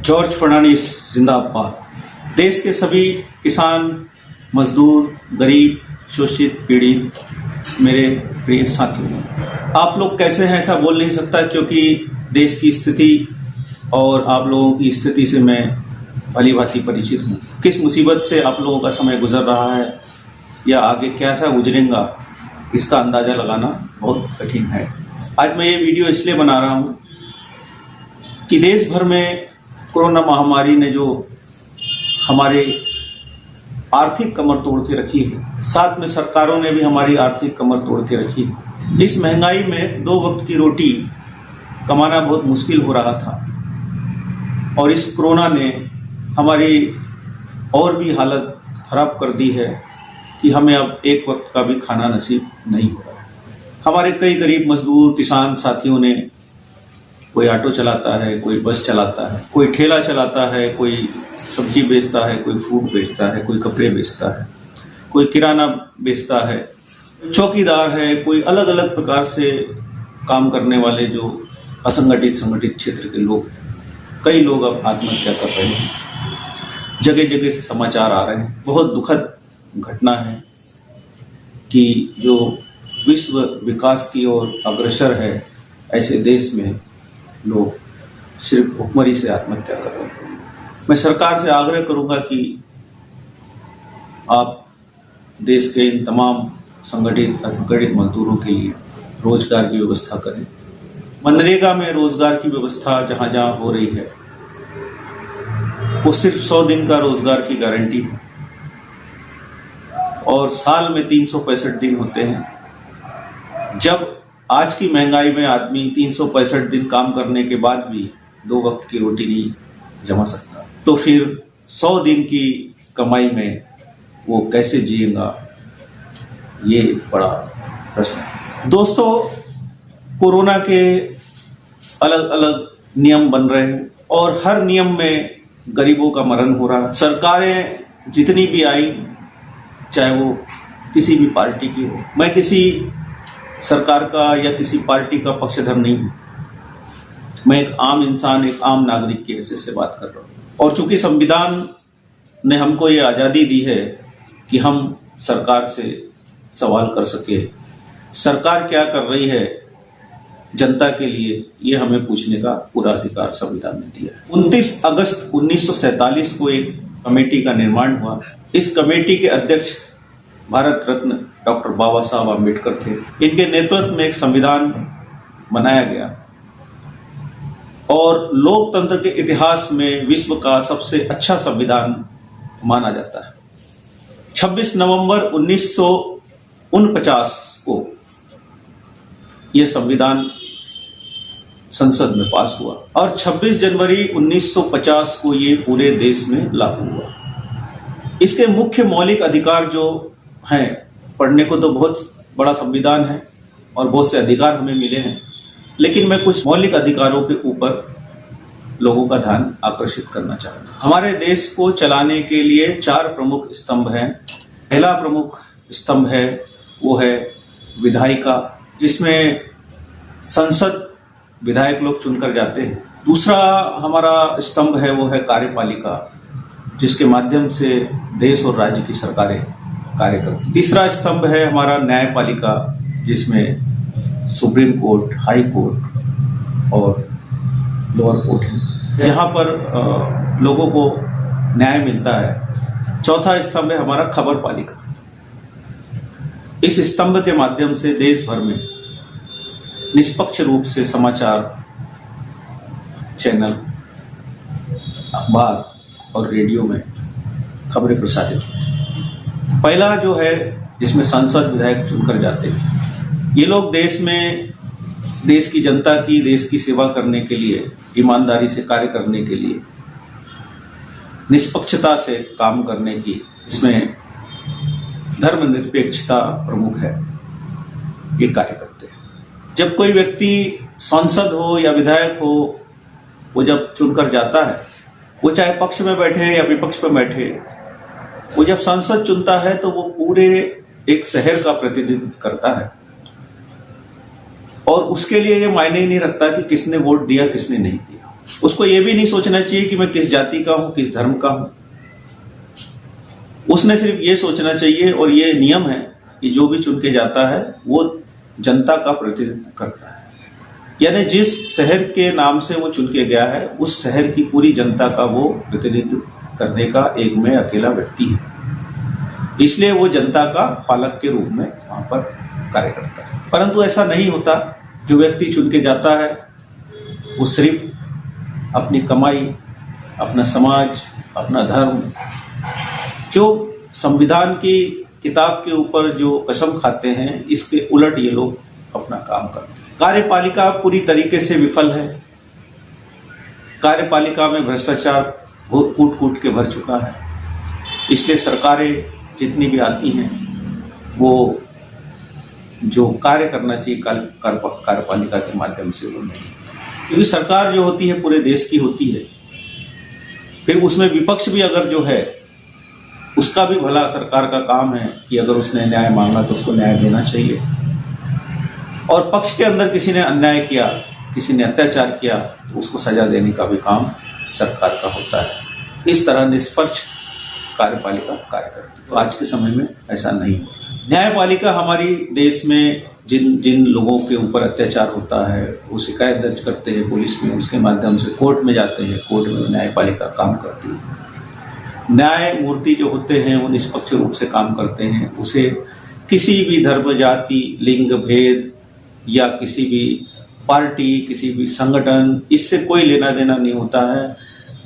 George Fernandes जिंदाबाद। देश के सभी किसान, मजदूर, गरीब, शोषित, पीड़ित, मेरे प्रिय साथियों, आप लोग कैसे हैं ऐसा बोल नहीं सकता, क्योंकि देश की स्थिति और आप लोगों की स्थिति से मैं भली भांति परिचित हूँ। किस मुसीबत से आप लोगों का समय गुजर रहा है या आगे कैसा गुजरेगा, इसका अंदाजा लगाना बहुत कठिन है। आज मैं ये वीडियो इसलिए बना रहा हूँ कि देश भर में कोरोना महामारी ने जो हमारे आर्थिक कमर तोड़ के रखी है, साथ में सरकारों ने भी हमारी आर्थिक कमर तोड़ के रखी है। इस महंगाई में 2 वक्त की रोटी कमाना बहुत मुश्किल हो रहा था और इस कोरोना ने हमारी और भी हालत खराब कर दी है कि हमें अब 1 वक्त का भी खाना नसीब नहीं हो रहा है। हमारे कई गरीब मजदूर, किसान साथियों ने, कोई ऑटो चलाता है, कोई बस चलाता है, कोई ठेला चलाता है, कोई सब्जी बेचता है, कोई फ्रूट बेचता है, कोई कपड़े बेचता है, कोई किराना बेचता है, चौकीदार है, कोई अलग अलग प्रकार से काम करने वाले जो असंगठित संगठित क्षेत्र के लोग, कई लोग अब आत्महत्या कर रहे हैं। जगह जगह से समाचार आ रहे हैं। बहुत दुखद घटना है कि जो विश्व विकास की ओर अग्रसर है, ऐसे देश में लोग सिर्फ भुखमरी से आत्महत्या कर रहे हैं। मैं सरकार से आग्रह करूंगा कि आप देश के इन तमाम संगठित असंगठित मजदूरों के लिए रोजगार की व्यवस्था करें। मनरेगा में रोजगार की व्यवस्था जहां जहां हो रही है, वो सिर्फ 100 दिन का रोजगार की गारंटी है और साल में 365 दिन होते हैं। जब आज की महंगाई में आदमी 365 दिन काम करने के बाद भी 2 वक्त की रोटी नहीं जमा सकता, तो फिर 100 दिन की कमाई में वो कैसे जिएगा, ये बड़ा प्रश्न है। दोस्तों, कोरोना के अलग अलग नियम बन रहे हैं और हर नियम में गरीबों का मरण हो रहा है। सरकारें जितनी भी आई, चाहे वो किसी भी पार्टी की हो, मैं किसी सरकार का या किसी पार्टी का पक्षधर नहीं हूं। मैं एक आम इंसान, एक आम नागरिक की हैसियत से बात कर रहा हूं। और चूंकि संविधान ने हमको ये आज़ादी दी है कि हम सरकार से सवाल कर सके, सरकार क्या कर रही है जनता के लिए, ये हमें पूछने का पूरा अधिकार संविधान ने दिया है। 29 अगस्त 1947 को एक कमेटी का निर्माण हुआ। इस कमेटी के अध्यक्ष भारत रत्न डॉक्टर बाबा साहब आम्बेडकर थे। इनके नेतृत्व में एक संविधान बनाया गया और लोकतंत्र के इतिहास में विश्व का सबसे अच्छा संविधान माना जाता है। 26 नवंबर 1949 को यह संविधान संसद में पास हुआ और 26 जनवरी 1950 को ये पूरे देश में लागू हुआ। इसके मुख्य मौलिक अधिकार जो हैं, पढ़ने को तो बहुत बड़ा संविधान है और बहुत से अधिकार हमें मिले हैं, लेकिन मैं कुछ मौलिक अधिकारों के ऊपर लोगों का ध्यान आकर्षित करना चाहूँगा। हमारे देश को चलाने के लिए 4 प्रमुख स्तंभ हैं। पहला प्रमुख स्तंभ है वो है विधायिका, जिसमें संसद विधायक लोग चुनकर जाते हैं। दूसरा हमारा स्तंभ है वो है कार्यपालिका, जिसके माध्यम से देश और राज्य की सरकारें कार्य करती। तीसरा स्तंभ है हमारा न्यायपालिका, जिसमें सुप्रीम कोर्ट, हाई कोर्ट और लोअर कोर्ट है, जहां पर लोगों को न्याय मिलता है। चौथा स्तंभ है हमारा खबर पालिका। इस स्तंभ के माध्यम से देश भर में निष्पक्ष रूप से समाचार चैनल, अखबार और रेडियो में खबरें प्रसारित होती हैं। पहला जो है, जिसमें सांसद विधायक चुनकर जाते हैं, ये लोग देश में देश की जनता की, देश की सेवा करने के लिए, ईमानदारी से कार्य करने के लिए, निष्पक्षता से काम करने की, इसमें धर्मनिरपेक्षता प्रमुख है, ये कार्य करते हैं। जब कोई व्यक्ति सांसद हो या विधायक हो, वो जब चुनकर जाता है, वो चाहे पक्ष में बैठे या विपक्ष में बैठे, वो जब सांसद चुनता है तो वो पूरे एक शहर का प्रतिनिधित्व करता है और उसके लिए ये मायने ही नहीं रखता कि किसने वोट दिया किसने नहीं दिया। उसको ये भी नहीं सोचना चाहिए कि मैं किस जाति का हूं, किस धर्म का हूं। उसने सिर्फ ये सोचना चाहिए, और ये नियम है कि जो भी चुन के जाता है वो जनता का प्रतिनिधित्व करता है। यानी जिस शहर के नाम से वो चुन के गया है, उस शहर की पूरी जनता का वो प्रतिनिधित्व करने का एक में अकेला व्यक्ति है। इसलिए वो जनता का पालक के रूप में वहां पर कार्य करता है। परंतु ऐसा नहीं होता। जो व्यक्ति चुन के जाता है वो सिर्फ अपनी कमाई, अपना समाज, अपना धर्म, जो संविधान की किताब के ऊपर जो कसम खाते हैं, इसके उलट ये लोग अपना काम करते हैं। कार्यपालिका पूरी तरीके से विफल है। कार्यपालिका में भ्रष्टाचार बहुत कूट के भर चुका है। इसलिए सरकारें जितनी भी आती हैं वो जो कार्य करना चाहिए कार्यपालिका के माध्यम से वो नहीं, क्योंकि सरकार जो होती है पूरे देश की होती है। फिर उसमें विपक्ष भी अगर जो है, उसका भी भला सरकार का काम है कि अगर उसने न्याय मांगा तो उसको न्याय देना चाहिए। और पक्ष के अंदर किसी ने अन्याय किया, किसी ने अत्याचार किया, तो उसको सजा देने का भी काम सरकार का होता है। इस तरह निष्पक्ष कार्यपालिका कार्य करती है। तो आज के समय में ऐसा नहीं हो। न्यायपालिका हमारी देश में जिन लोगों के ऊपर अत्याचार होता है वो शिकायत दर्ज करते हैं पुलिस में, उसके माध्यम से कोर्ट में जाते हैं, कोर्ट में न्यायपालिका काम करती है। न्यायमूर्ति जो होते हैं वो निष्पक्ष रूप से काम करते हैं। उसे किसी भी धर्म, जाति, लिंग भेद या किसी भी पार्टी, किसी भी संगठन, इससे कोई लेना देना नहीं होता है।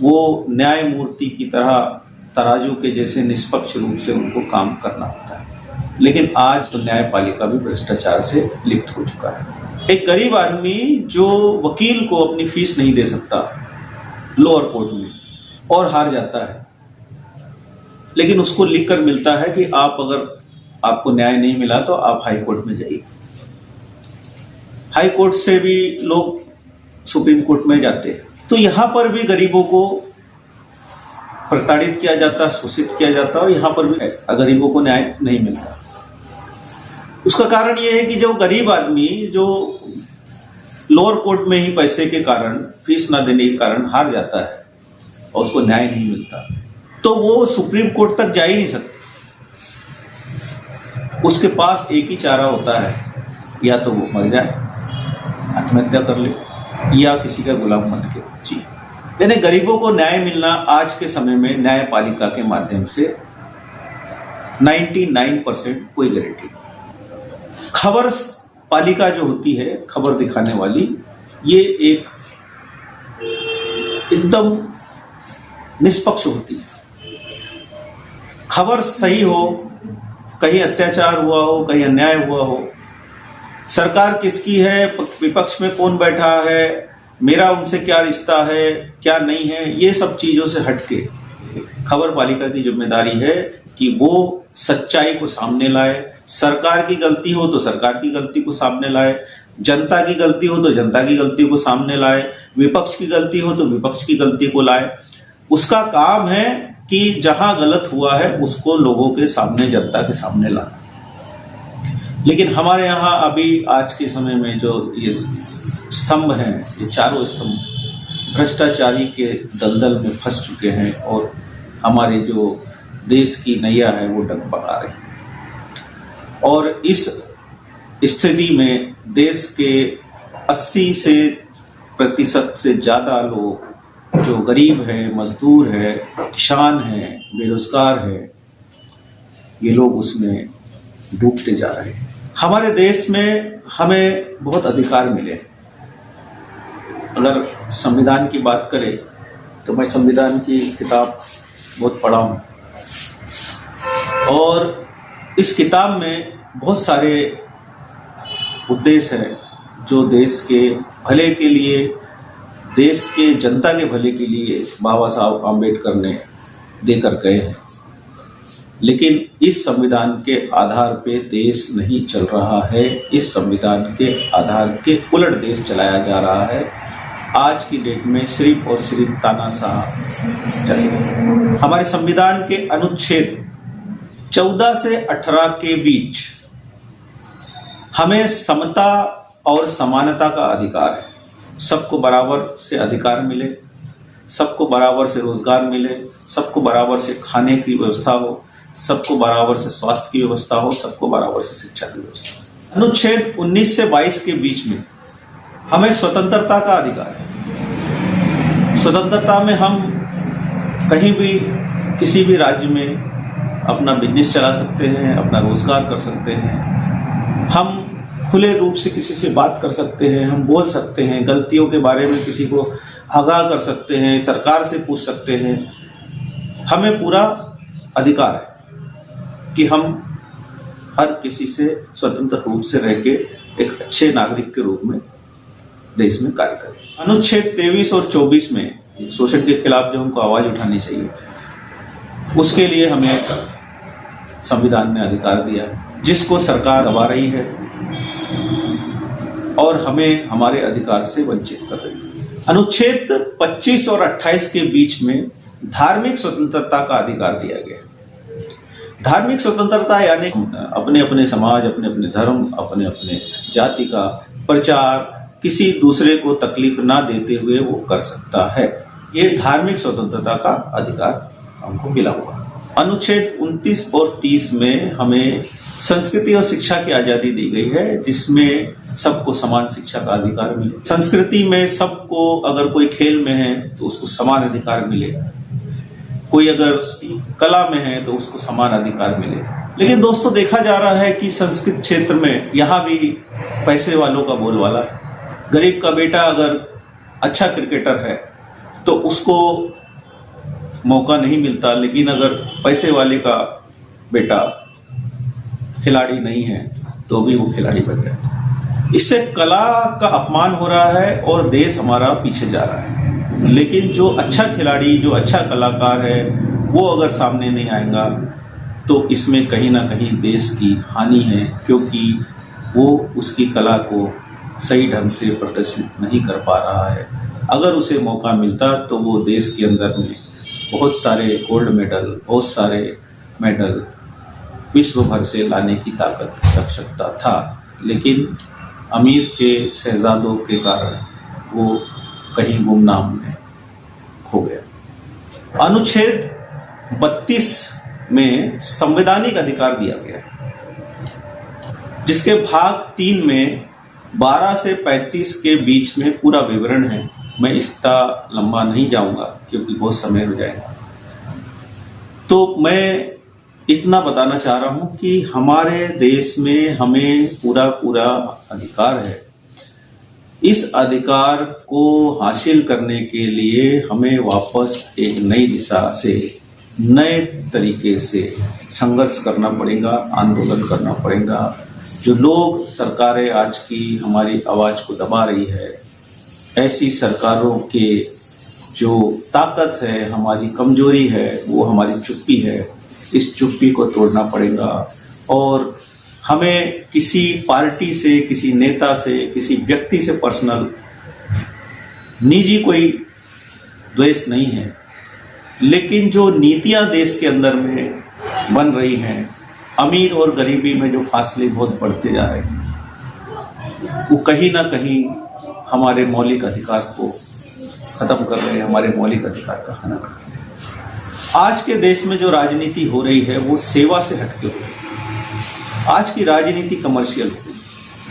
वो न्यायमूर्ति की तरह तराजू के जैसे निष्पक्ष रूप से उनको काम करना होता है। लेकिन आज तो न्यायपालिका भी भ्रष्टाचार से लिप्त हो चुका है। एक गरीब आदमी जो वकील को अपनी फीस नहीं दे सकता लोअर कोर्ट में और हार जाता है, लेकिन उसको लिखकर मिलता है कि आप अगर आपको न्याय नहीं मिला तो आप हाई कोर्ट में जाइए। हाई कोर्ट से भी लोग सुप्रीम कोर्ट में जाते हैं। तो यहां पर भी गरीबों को प्रताड़ित किया जाता, शोषित किया जाता, और यहां पर भी गरीबों को न्याय नहीं मिलता। उसका कारण यह है कि जो गरीब आदमी जो लोअर कोर्ट में ही पैसे के कारण, फीस ना देने के कारण हार जाता है और उसको न्याय नहीं मिलता, तो वो सुप्रीम कोर्ट तक जा ही नहीं सकता। उसके पास एक ही चारा होता है, या तो वो मर जाए, आत्महत्या कर ले, या किसी का गुलाम बन के जी। यानी गरीबों को न्याय मिलना आज के समय में न्यायपालिका के माध्यम से 99% कोई गारंटी नहीं। खबर पालिका जो होती है, खबर दिखाने वाली, ये एक एकदम निष्पक्ष होती है। खबर सही हो, कहीं अत्याचार हुआ हो, कहीं अन्याय हुआ हो, सरकार किसकी है, विपक्ष में कौन बैठा है, मेरा उनसे क्या रिश्ता है, क्या नहीं है, ये सब चीजों से हटके खबर पालिका की जिम्मेदारी है कि वो सच्चाई को सामने लाए। सरकार की गलती हो तो सरकार की गलती को सामने लाए, जनता की गलती हो तो जनता की गलती को सामने लाए, विपक्ष की गलती हो तो विपक्ष की गलती को लाए। उसका काम है कि जहां गलत हुआ है उसको लोगों के सामने, जनता के सामने लाना। लेकिन हमारे यहाँ अभी आज के समय में जो ये स्तंभ हैं, ये चारों स्तंभ भ्रष्टाचारी के दलदल में फंस चुके हैं और हमारे जो देश की नैया है वो डगमगा रही है। और इस स्थिति में देश के 80% से ज़्यादा लोग जो गरीब हैं, मजदूर हैं, किसान हैं, बेरोजगार हैं, ये लोग उसमें डूबते जा रहे हैं। हमारे देश में हमें बहुत अधिकार मिले। अगर संविधान की बात करें तो मैं संविधान की किताब बहुत पढ़ा हूँ, और इस किताब में बहुत सारे उद्देश्य हैं जो देश के भले के लिए, देश के जनता के भले के लिए बाबा साहब आम्बेडकर ने देकर गए हैं। लेकिन इस संविधान के आधार पे देश नहीं चल रहा है। इस संविधान के आधार के उलट देश चलाया जा रहा है। आज की डेट में सिर्फ और सिर्फ तानाशाह चले। हमारे संविधान के अनुच्छेद 14 से 18 के बीच हमें समता और समानता का अधिकार है। सबको बराबर से अधिकार मिले, सबको बराबर से रोजगार मिले, सबको बराबर से खाने की व्यवस्था हो, सबको बराबर से स्वास्थ्य की व्यवस्था हो, सबको बराबर से शिक्षा की व्यवस्था हो। अनुच्छेद 19 से 22 के बीच में हमें स्वतंत्रता का अधिकार है। स्वतंत्रता में हम कहीं भी किसी भी राज्य में अपना बिजनेस चला सकते हैं, अपना रोजगार कर सकते हैं, हम खुले रूप से किसी से बात कर सकते हैं, हम बोल सकते हैं, गलतियों के बारे में किसी को आगाह कर सकते हैं, सरकार से पूछ सकते हैं। हमें पूरा अधिकार है कि हम हर किसी से स्वतंत्र रूप से रह के एक अच्छे नागरिक के रूप में देश में कार्य करें। अनुच्छेद 23 और 24 में शोषण के खिलाफ जो हमको आवाज उठानी चाहिए, उसके लिए हमें संविधान ने अधिकार दिया है, जिसको सरकार दबा रही है और हमें हमारे अधिकार से वंचित कर रही है। अनुच्छेद 25 और 28 के बीच में धार्मिक स्वतंत्रता का अधिकार दिया गया है। धार्मिक स्वतंत्रता यानी अपने अपने समाज, अपने अपने धर्म, अपने अपने जाति का प्रचार किसी दूसरे को तकलीफ ना देते हुए वो कर सकता है। ये धार्मिक स्वतंत्रता का अधिकार हमको मिला हुआ। अनुच्छेद 29 और 30 में हमें संस्कृति और शिक्षा की आजादी दी गई है, जिसमें सबको समान शिक्षा का अधिकार मिले। संस्कृति में सबको, अगर कोई खेल में है तो उसको समान अधिकार मिले, कोई अगर कला में है तो उसको समान अधिकार मिले। लेकिन दोस्तों, देखा जा रहा है कि संस्कृत क्षेत्र में यहाँ भी पैसे वालों का बोलबाला है। गरीब का बेटा अगर अच्छा क्रिकेटर है तो उसको मौका नहीं मिलता, लेकिन अगर पैसे वाले का बेटा खिलाड़ी नहीं है तो भी वो खिलाड़ी बन जाता है। इससे कला का अपमान हो रहा है और देश हमारा पीछे जा रहा है। लेकिन जो अच्छा खिलाड़ी, जो अच्छा कलाकार है, वो अगर सामने नहीं आएगा तो इसमें कहीं ना कहीं देश की हानि है, क्योंकि वो उसकी कला को सही ढंग से प्रदर्शित नहीं कर पा रहा है। अगर उसे मौका मिलता तो वो देश के अंदर में बहुत सारे गोल्ड मेडल, बहुत सारे मेडल विश्व भर से लाने की ताकत रख सकता था। लेकिन अमीर के शहजादों के कारण वो कहीं गुमनाम में खो गया। अनुच्छेद 32 में संवैधानिक अधिकार दिया गया, जिसके भाग 3 में 12 से 35 के बीच में पूरा विवरण है। मैं इसका लंबा नहीं जाऊंगा क्योंकि बहुत समय हो जाएगा। तो मैं इतना बताना चाह रहा हूं कि हमारे देश में हमें पूरा अधिकार है। इस अधिकार को हासिल करने के लिए हमें वापस एक नई दिशा से, नए तरीके से संघर्ष करना पड़ेगा, आंदोलन करना पड़ेगा। जो लोग सरकारें आज की हमारी आवाज को दबा रही है, ऐसी सरकारों के जो ताकत है, हमारी कमजोरी है, वो हमारी चुप्पी है। इस चुप्पी को तोड़ना पड़ेगा और हमें किसी पार्टी से, किसी नेता से, किसी व्यक्ति से पर्सनल निजी कोई द्वेष नहीं है, लेकिन जो नीतियां देश के अंदर में बन रही हैं, अमीर और गरीबी में जो फासले बहुत बढ़ते जा रहे हैं, वो कहीं ना कहीं हमारे मौलिक अधिकार को खत्म कर रहे हैं, हमारे मौलिक अधिकार का हनन कर रहे हैं। आज के देश में जो राजनीति हो रही है वो सेवा से हटके हो रही है। आज की राजनीति कमर्शियल हो गई,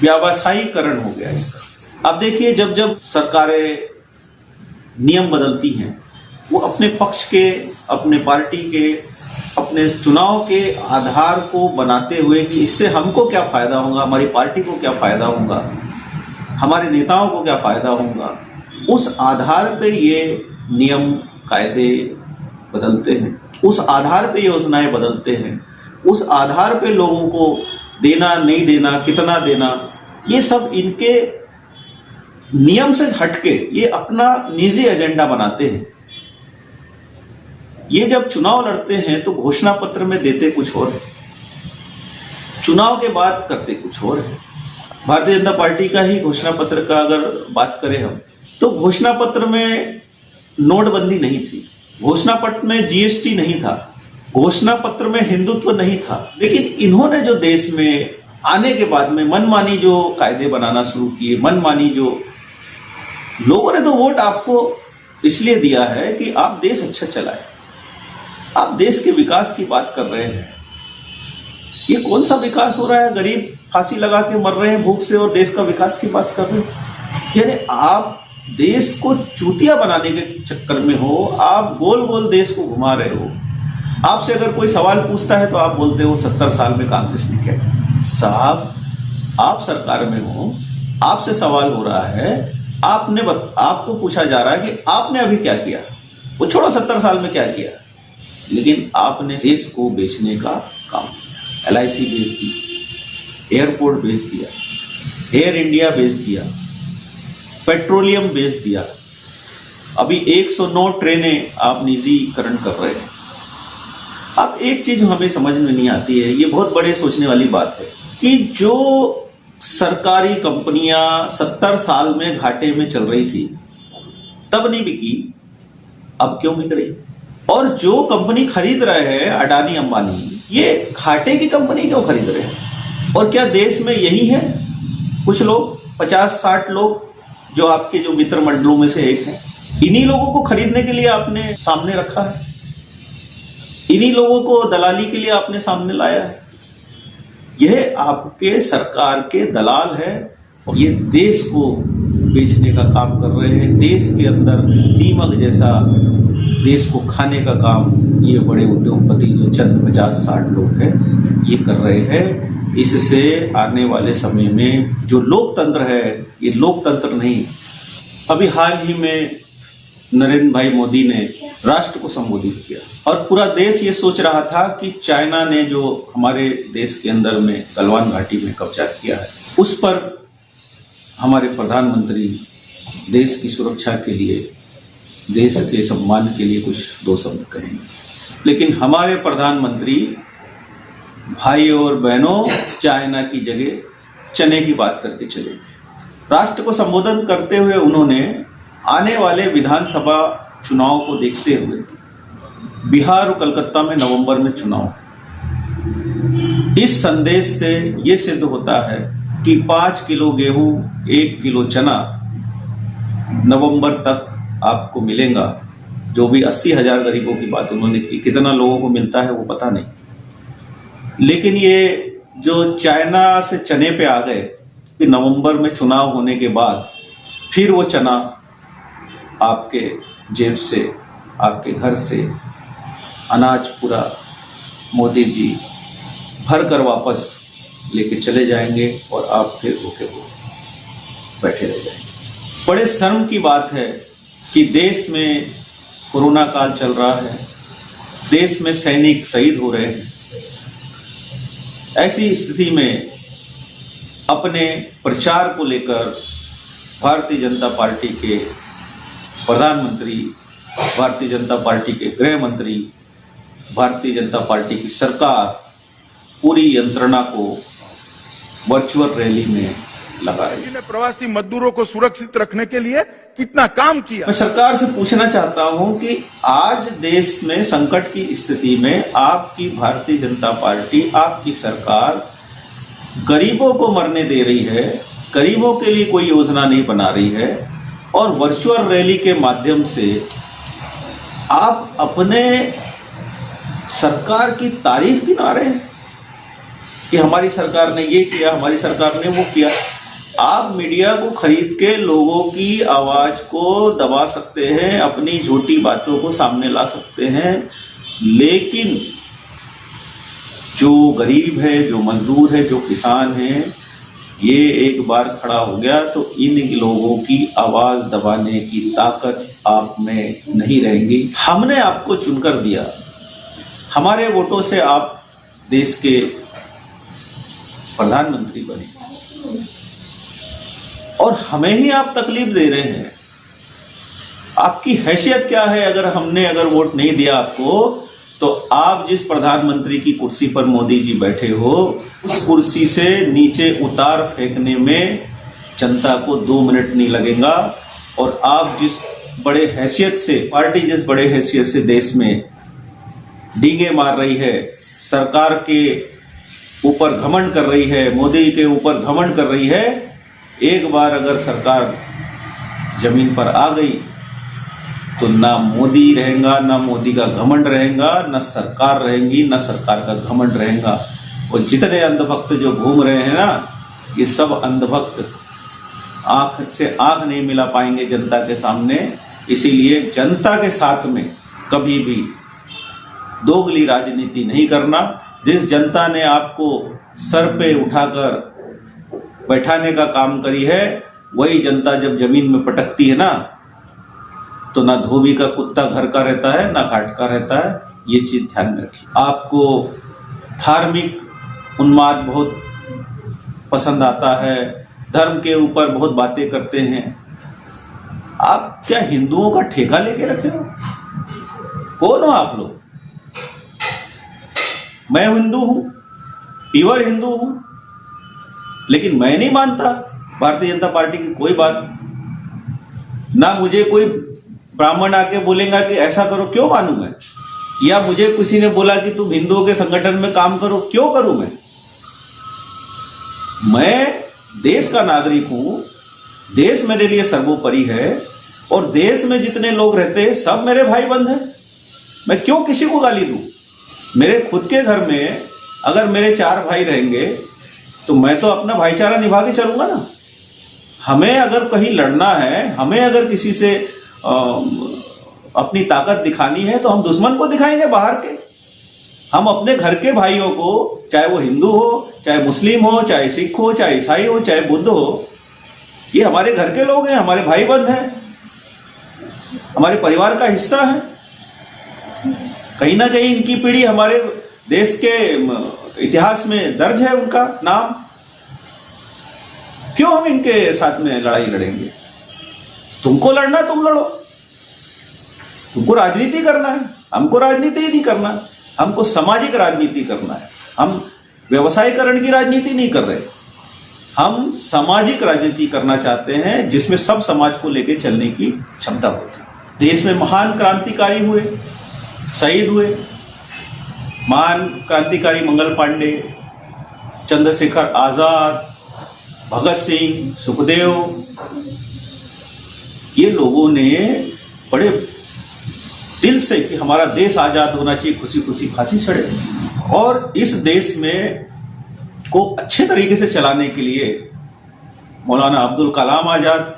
व्यावसायीकरण हो गया इसका। अब देखिए, जब जब सरकारें नियम बदलती हैं, वो अपने पक्ष के, अपने पार्टी के, अपने चुनाव के आधार को बनाते हुए कि इससे हमको क्या फायदा होगा, हमारी पार्टी को क्या फायदा होगा, हमारे नेताओं को क्या फायदा होगा, उस आधार पे ये नियम कायदे बदलते हैं, उस आधार पे योजनाएं बदलते हैं, उस आधार पे लोगों को देना नहीं देना, कितना देना, ये सब इनके नियम से हटके ये अपना निजी एजेंडा बनाते हैं। ये जब चुनाव लड़ते हैं तो घोषणा पत्र में देते कुछ और है, चुनाव के बाद करते कुछ और है। भारतीय जनता पार्टी का ही घोषणा पत्र का अगर बात करें हम, तो घोषणा पत्र में नोटबंदी नहीं थी, घोषणा पत्र में जीएसटी नहीं था, घोषणा पत्र में हिंदुत्व नहीं था। लेकिन इन्होंने जो देश में आने के बाद में मनमानी जो कायदे बनाना शुरू किए, मनमानी जो लोगों ने तो वोट आपको इसलिए दिया है कि आप देश अच्छा चलाएं। आप देश के विकास की बात कर रहे हैं। ये कौन सा विकास हो रहा है? गरीब फांसी लगा के मर रहे हैं भूख से और देश का विकास की बात कर रहे हैं। यानी आप देश को चूतिया बनाने के चक्कर में हो, आप गोल गोल देश को घुमा रहे हो। आपसे अगर कोई सवाल पूछता है तो आप बोलते हो 70 साल में कांग्रेस ने क्या। साहब, आप सरकार में हो, आपसे सवाल हो रहा है, आपको पूछा जा रहा है कि आपने अभी क्या किया। वो छोड़ो 70 साल में क्या किया, लेकिन आपने देश को बेचने का काम किया। LIC बेच दी, एयरपोर्ट बेच दिया, एयर इंडिया बेच दिया, पेट्रोलियम बेच दिया। अभी 109 ट्रेनें आप निजीकरण कर रहे हैं। अब एक चीज हमें समझ में नहीं आती है, ये बहुत बड़े सोचने वाली बात है कि जो सरकारी कंपनियां 70 साल में घाटे में चल रही थी तब नहीं बिकी, अब क्यों बिक रही? और जो कंपनी खरीद रहे हैं अडानी अंबानी, ये घाटे की कंपनी क्यों खरीद रहे हैं? और क्या देश में यही है कुछ लोग, 50-60 लोग जो आपके जो मित्र मंडलों में से एक हैं, इन्हीं लोगों को खरीदने के लिए आपने सामने रखा है, इन्हीं लोगों को दलाली के लिए आपने सामने लाया है। यह आपके सरकार के दलाल है और ये देश को बेचने का काम कर रहे हैं। देश के अंदर दीमक जैसा देश को खाने का काम ये बड़े उद्योगपति जो चंद 50-60 लोग हैं ये कर रहे हैं। इससे आने वाले समय में जो लोकतंत्र है, ये लोकतंत्र नहीं। अभी हाल ही में नरेंद्र भाई मोदी ने राष्ट्र को संबोधित किया और पूरा देश ये सोच रहा था कि चाइना ने जो हमारे देश के अंदर में गलवान घाटी में कब्जा किया है, उस पर हमारे प्रधानमंत्री देश की सुरक्षा के लिए, देश के सम्मान के लिए कुछ दो शब्द कहेंगे। लेकिन हमारे प्रधानमंत्री भाइयों और बहनों चाइना की जगह चने की बात करके चले। राष्ट्र को संबोधन करते हुए उन्होंने आने वाले विधानसभा चुनाव को देखते हुए, बिहार और कलकत्ता में नवंबर में चुनाव, इस संदेश से ये सिद्ध होता है कि 5 किलो गेहूं 1 किलो चना नवंबर तक आपको मिलेगा। जो भी 80,000 गरीबों की बात उन्होंने की, कितना लोगों को मिलता है वो पता नहीं। लेकिन ये जो चाइना से चने पे आ गए कि नवंबर में चुनाव होने के बाद फिर वो चना आपके जेब से, आपके घर से अनाज पूरा मोदी जी भर कर वापस लेके चले जाएंगे और आप फिर भूखे बैठे रह जाएंगे। बड़े शर्म की बात है कि देश में कोरोना काल चल रहा है, देश में सैनिक शहीद हो रहे हैं। ऐसी स्थिति में अपने प्रचार को लेकर भारतीय जनता पार्टी के प्रधानमंत्री, भारतीय जनता पार्टी के गृह मंत्री, भारतीय जनता पार्टी की सरकार पूरी यंत्रणा को वर्चुअल रैली में लगा रही है। प्रवासी मजदूरों को सुरक्षित रखने के लिए कितना काम किया। मैं सरकार से पूछना चाहता हूं कि आज देश में संकट की स्थिति में आपकी भारतीय जनता पार्टी, आपकी सरकार गरीबों को मरने दे रही है, गरीबों के लिए कोई योजना नहीं बना रही है और वर्चुअल रैली के माध्यम से आप अपने सरकार की तारीफ गिना रहे हैं कि हमारी सरकार ने ये किया, हमारी सरकार ने वो किया। आप मीडिया को खरीद के लोगों की आवाज को दबा सकते हैं, अपनी झूठी बातों को सामने ला सकते हैं, लेकिन जो गरीब है, जो मजदूर है, जो किसान है, ये एक बार खड़ा हो गया तो इन लोगों की आवाज दबाने की ताकत आप में नहीं रहेगी। हमने आपको चुनकर दिया, हमारे वोटों से आप देश के प्रधानमंत्री बने और हमें ही आप तकलीफ दे रहे हैं। आपकी हैसियत क्या है? अगर वोट नहीं दिया आपको तो आप जिस प्रधानमंत्री की कुर्सी पर मोदी जी बैठे हो, उस कुर्सी से नीचे उतार फेंकने में जनता को 2 मिनट नहीं लगेगा। और आप जिस बड़े हैसियत से, पार्टी जिस बड़े हैसियत से देश में डींगे मार रही है, सरकार के ऊपर घमंड कर रही है, मोदी के ऊपर घमंड कर रही है, एक बार अगर सरकार जमीन पर आ गई तो ना मोदी रहेगा, ना मोदी का घमंड रहेगा, ना सरकार रहेगी, ना सरकार का घमंड रहेगा। और जितने अंधभक्त जो घूम रहे हैं ना, ये सब अंधभक्त आंख से आंख नहीं मिला पाएंगे जनता के सामने। इसीलिए जनता के साथ में कभी भी दोगली राजनीति नहीं करना। जिस जनता ने आपको सर पे उठाकर बैठाने का काम करी है, वही जनता जब जमीन में पटकती है ना, तो ना धोबी का कुत्ता घर का रहता है, ना घाट का रहता है। ये चीज ध्यान में रखिए। आपको धार्मिक उन्माद बहुत पसंद आता है, धर्म के ऊपर बहुत बातें करते हैं। आप क्या हिंदुओं का ठेका लेके रखे हो? कौन हो आप लोग? मैं हिंदू हूं, प्योर हिंदू हूं, लेकिन मैं नहीं मानता भारतीय जनता पार्टी की कोई बात। ना मुझे कोई ब्राह्मण आके बोलेगा कि ऐसा करो, क्यों मानूं मैं? या मुझे किसी ने बोला कि तुम हिंदुओं के संगठन में काम करो, क्यों करूं मैं? मैं देश का नागरिक हूं, देश मेरे लिए सर्वोपरि है, और देश में जितने लोग रहते हैं सब मेरे भाई बंद हैं। मैं क्यों किसी को गाली दूं? मेरे खुद के घर में अगर मेरे 4 भाई रहेंगे तो मैं तो अपना भाईचारा निभा के चलूंगा ना। हमें अगर कहीं लड़ना है, हमें अगर किसी से अपनी ताकत दिखानी है, तो हम दुश्मन को दिखाएंगे बाहर के। हम अपने घर के भाइयों को, चाहे वो हिंदू हो, चाहे मुस्लिम हो, चाहे सिख हो, चाहे ईसाई हो, चाहे बुद्ध हो, ये हमारे घर के लोग हैं, हमारे भाई बंद हैं, हमारे परिवार का हिस्सा है। कहीं ना कहीं इनकी पीढ़ी हमारे देश के इतिहास में दर्ज है, उनका नाम। क्यों हम इनके साथ में लड़ाई लड़ेंगे? तुमको लड़ना तुम लड़ो, तुमको राजनीति करना है, हमको राजनीति ही नहीं करना। हमको सामाजिक राजनीति करना है। हम व्यवसायीकरण की राजनीति नहीं कर रहे, हम सामाजिक राजनीति करना चाहते हैं, जिसमें सब समाज को लेकर चलने की क्षमता होती है। देश में महान क्रांतिकारी हुए, शहीद हुए, महान क्रांतिकारी मंगल पांडे, चंद्रशेखर आजाद, भगत सिंह, सुखदेव, ये लोगों ने बड़े दिल से कि हमारा देश आजाद होना चाहिए, खुशी खुशी फांसी चढ़े। और इस देश में को अच्छे तरीके से चलाने के लिए मौलाना अब्दुल कलाम आजाद,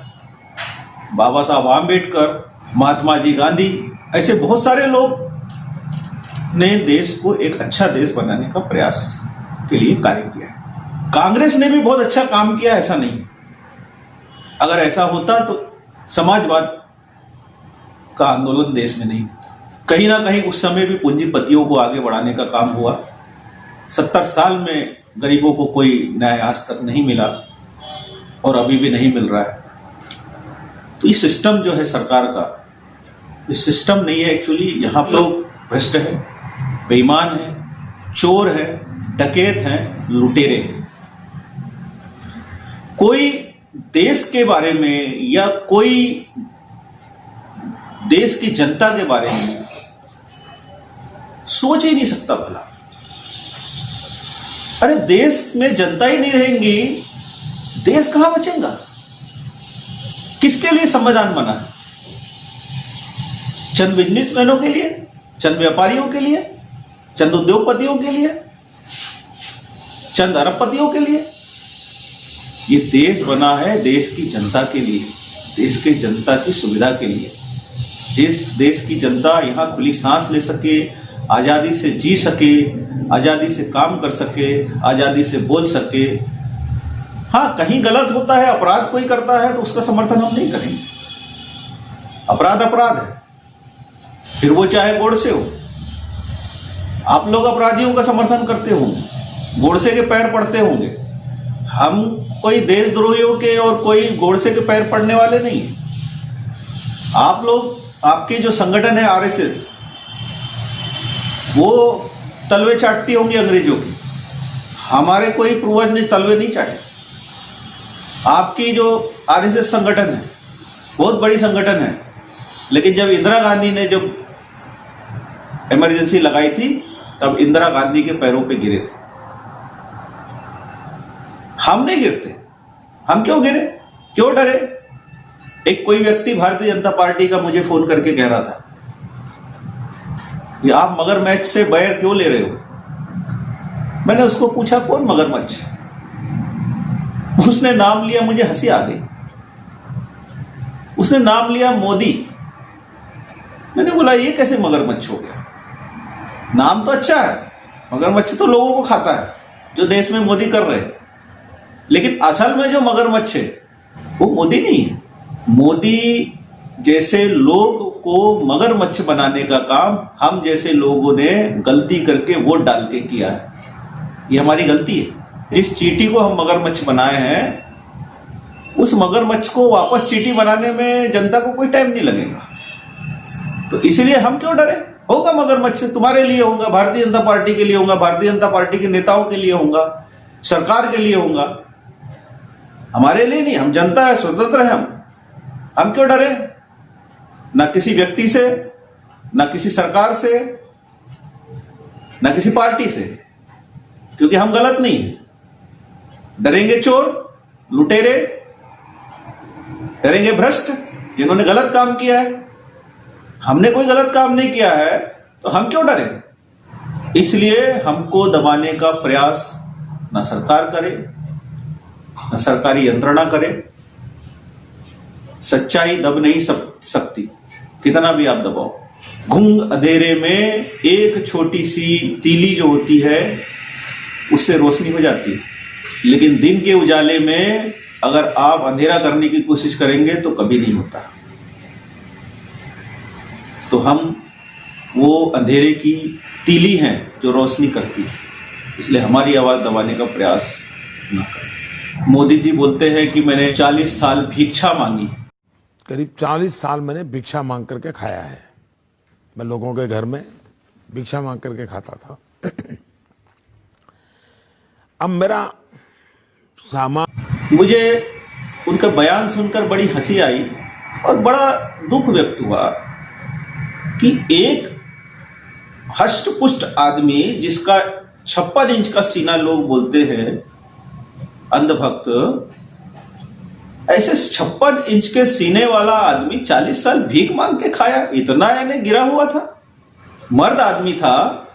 बाबा साहब आम्बेडकर, महात्मा जी गांधी, ऐसे बहुत सारे लोग ने देश को एक अच्छा देश बनाने का प्रयास के लिए कार्य किया है। कांग्रेस ने भी बहुत अच्छा काम किया, ऐसा नहीं। अगर ऐसा होता तो समाजवाद का आंदोलन देश में नहीं होता। कहीं ना कहीं उस समय भी पूंजीपतियों को आगे बढ़ाने का काम हुआ। 70 साल में गरीबों को कोई न्याय आज तक नहीं मिला और अभी भी नहीं मिल रहा है। तो ये सिस्टम जो है सरकार का, ये सिस्टम नहीं है एक्चुअली। यहाँ लोग भ्रष्ट है, बेईमान है, चोर है, डकैत हैं, लुटेरे हैं। कोई देश के बारे में या कोई देश की जनता के बारे में सोच ही नहीं सकता भला। अरे देश में जनता ही नहीं रहेंगी, देश कहां बचेगा? किसके लिए संविधान बना है? चंद बिजनेसमैनों के लिए, चंद व्यापारियों के लिए, चंद उद्योगपतियों के लिए, चंद अरबपतियों के लिए? ये देश बना है देश की जनता के लिए, देश के जनता की सुविधा के लिए। जिस देश की जनता यहां खुली सांस ले सके, आजादी से जी सके, आजादी से काम कर सके, आजादी से बोल सके। हाँ, कहीं गलत होता है, अपराध कोई करता है तो उसका समर्थन हम नहीं करेंगे। अपराध अपराध है, फिर वो चाहे गोडसे हो। आप लोग अपराधियों का समर्थन करते होंगे, गोडसे के पैर पड़ते होंगे। हम कोई देशद्रोहियों के और कोई गोडसे के पैर पड़ने वाले नहीं है। आप लोग, आपके जो संगठन है आरएसएस, वो तलवे चाटती होंगी अंग्रेजों की। हमारे कोई पूर्वज ने तलवे नहीं चाटे। आपकी जो आरएसएस संगठन है बहुत बड़ी संगठन है, लेकिन जब इंदिरा गांधी ने जब इमरजेंसी लगाई थी तब इंदिरा गांधी के पैरों पे गिरे थे। हम नहीं गिरते। हम क्यों गिरे, क्यों डरे? एक कोई व्यक्ति भारतीय जनता पार्टी का मुझे फोन करके कह रहा था कि आप मगरमच्छ से बैर क्यों ले रहे हो। मैंने उसको पूछा कौन मगरमच्छ, उसने नाम लिया, मुझे हंसी आ गई। उसने नाम लिया मोदी। मैंने बोला ये कैसे मगरमच्छ हो गया, नाम तो अच्छा है, मगरमच्छ तो लोगों को खाता है जो देश में मोदी कर रहे हैं, लेकिन असल में जो मगरमच्छ है वो मोदी नहीं है। मोदी जैसे लोग को मगरमच्छ बनाने का काम हम जैसे लोगों ने गलती करके वोट डाल के किया है, ये हमारी गलती है। जिस चींटी को हम मगरमच्छ बनाए हैं उस मगरमच्छ को वापस चींटी बनाने में जनता को कोई टाइम नहीं लगेगा, तो इसलिए हम क्यों डरे। होगा मगरमच्छ, तुम्हारे लिए होगा, भारतीय जनता पार्टी के लिए होगा, भारतीय जनता पार्टी के नेताओं के लिए होगा, सरकार के लिए होगा, हमारे लिए नहीं। हम जनता है, स्वतंत्र है, हम क्यों डरे, ना किसी व्यक्ति से, ना किसी सरकार से, ना किसी पार्टी से, क्योंकि हम गलत नहीं है। डरेंगे चोर, लुटेरे, डरेंगे भ्रष्ट जिन्होंने गलत काम किया है। हमने कोई गलत काम नहीं किया है तो हम क्यों डरें। इसलिए हमको दबाने का प्रयास ना सरकार करे, ना सरकारी यंत्रणा करे। सच्चाई दब नहीं सकती, कितना भी आप दबाओ। गुंग अंधेरे में एक छोटी सी तीली जो होती है उससे रोशनी हो जाती है, लेकिन दिन के उजाले में अगर आप अंधेरा करने की कोशिश करेंगे तो कभी नहीं होता। तो हम वो अंधेरे की तीली हैं जो रोशनी करती है, इसलिए हमारी आवाज दबाने का प्रयास न करें। मोदी जी बोलते हैं कि मैंने 40 साल भिक्षा मांगी। करीब 40 साल मैंने भिक्षा मांग करके खाया है। मैं लोगों के घर में भिक्षा मांग करके खाता था। अब मेरा सामान, मुझे उनका बयान सुनकर बड़ी हंसी आई और बड़ा दुख व्यक्त हुआ कि एक हष्ट पुष्ट आदमी जिसका 56 इंच का सीना लोग बोलते हैं अंधभक्त, ऐसे 56 इंच के सीने वाला आदमी 40 साल भीख मांग के खाया। इतना यानी गिरा हुआ था, मर्द आदमी था,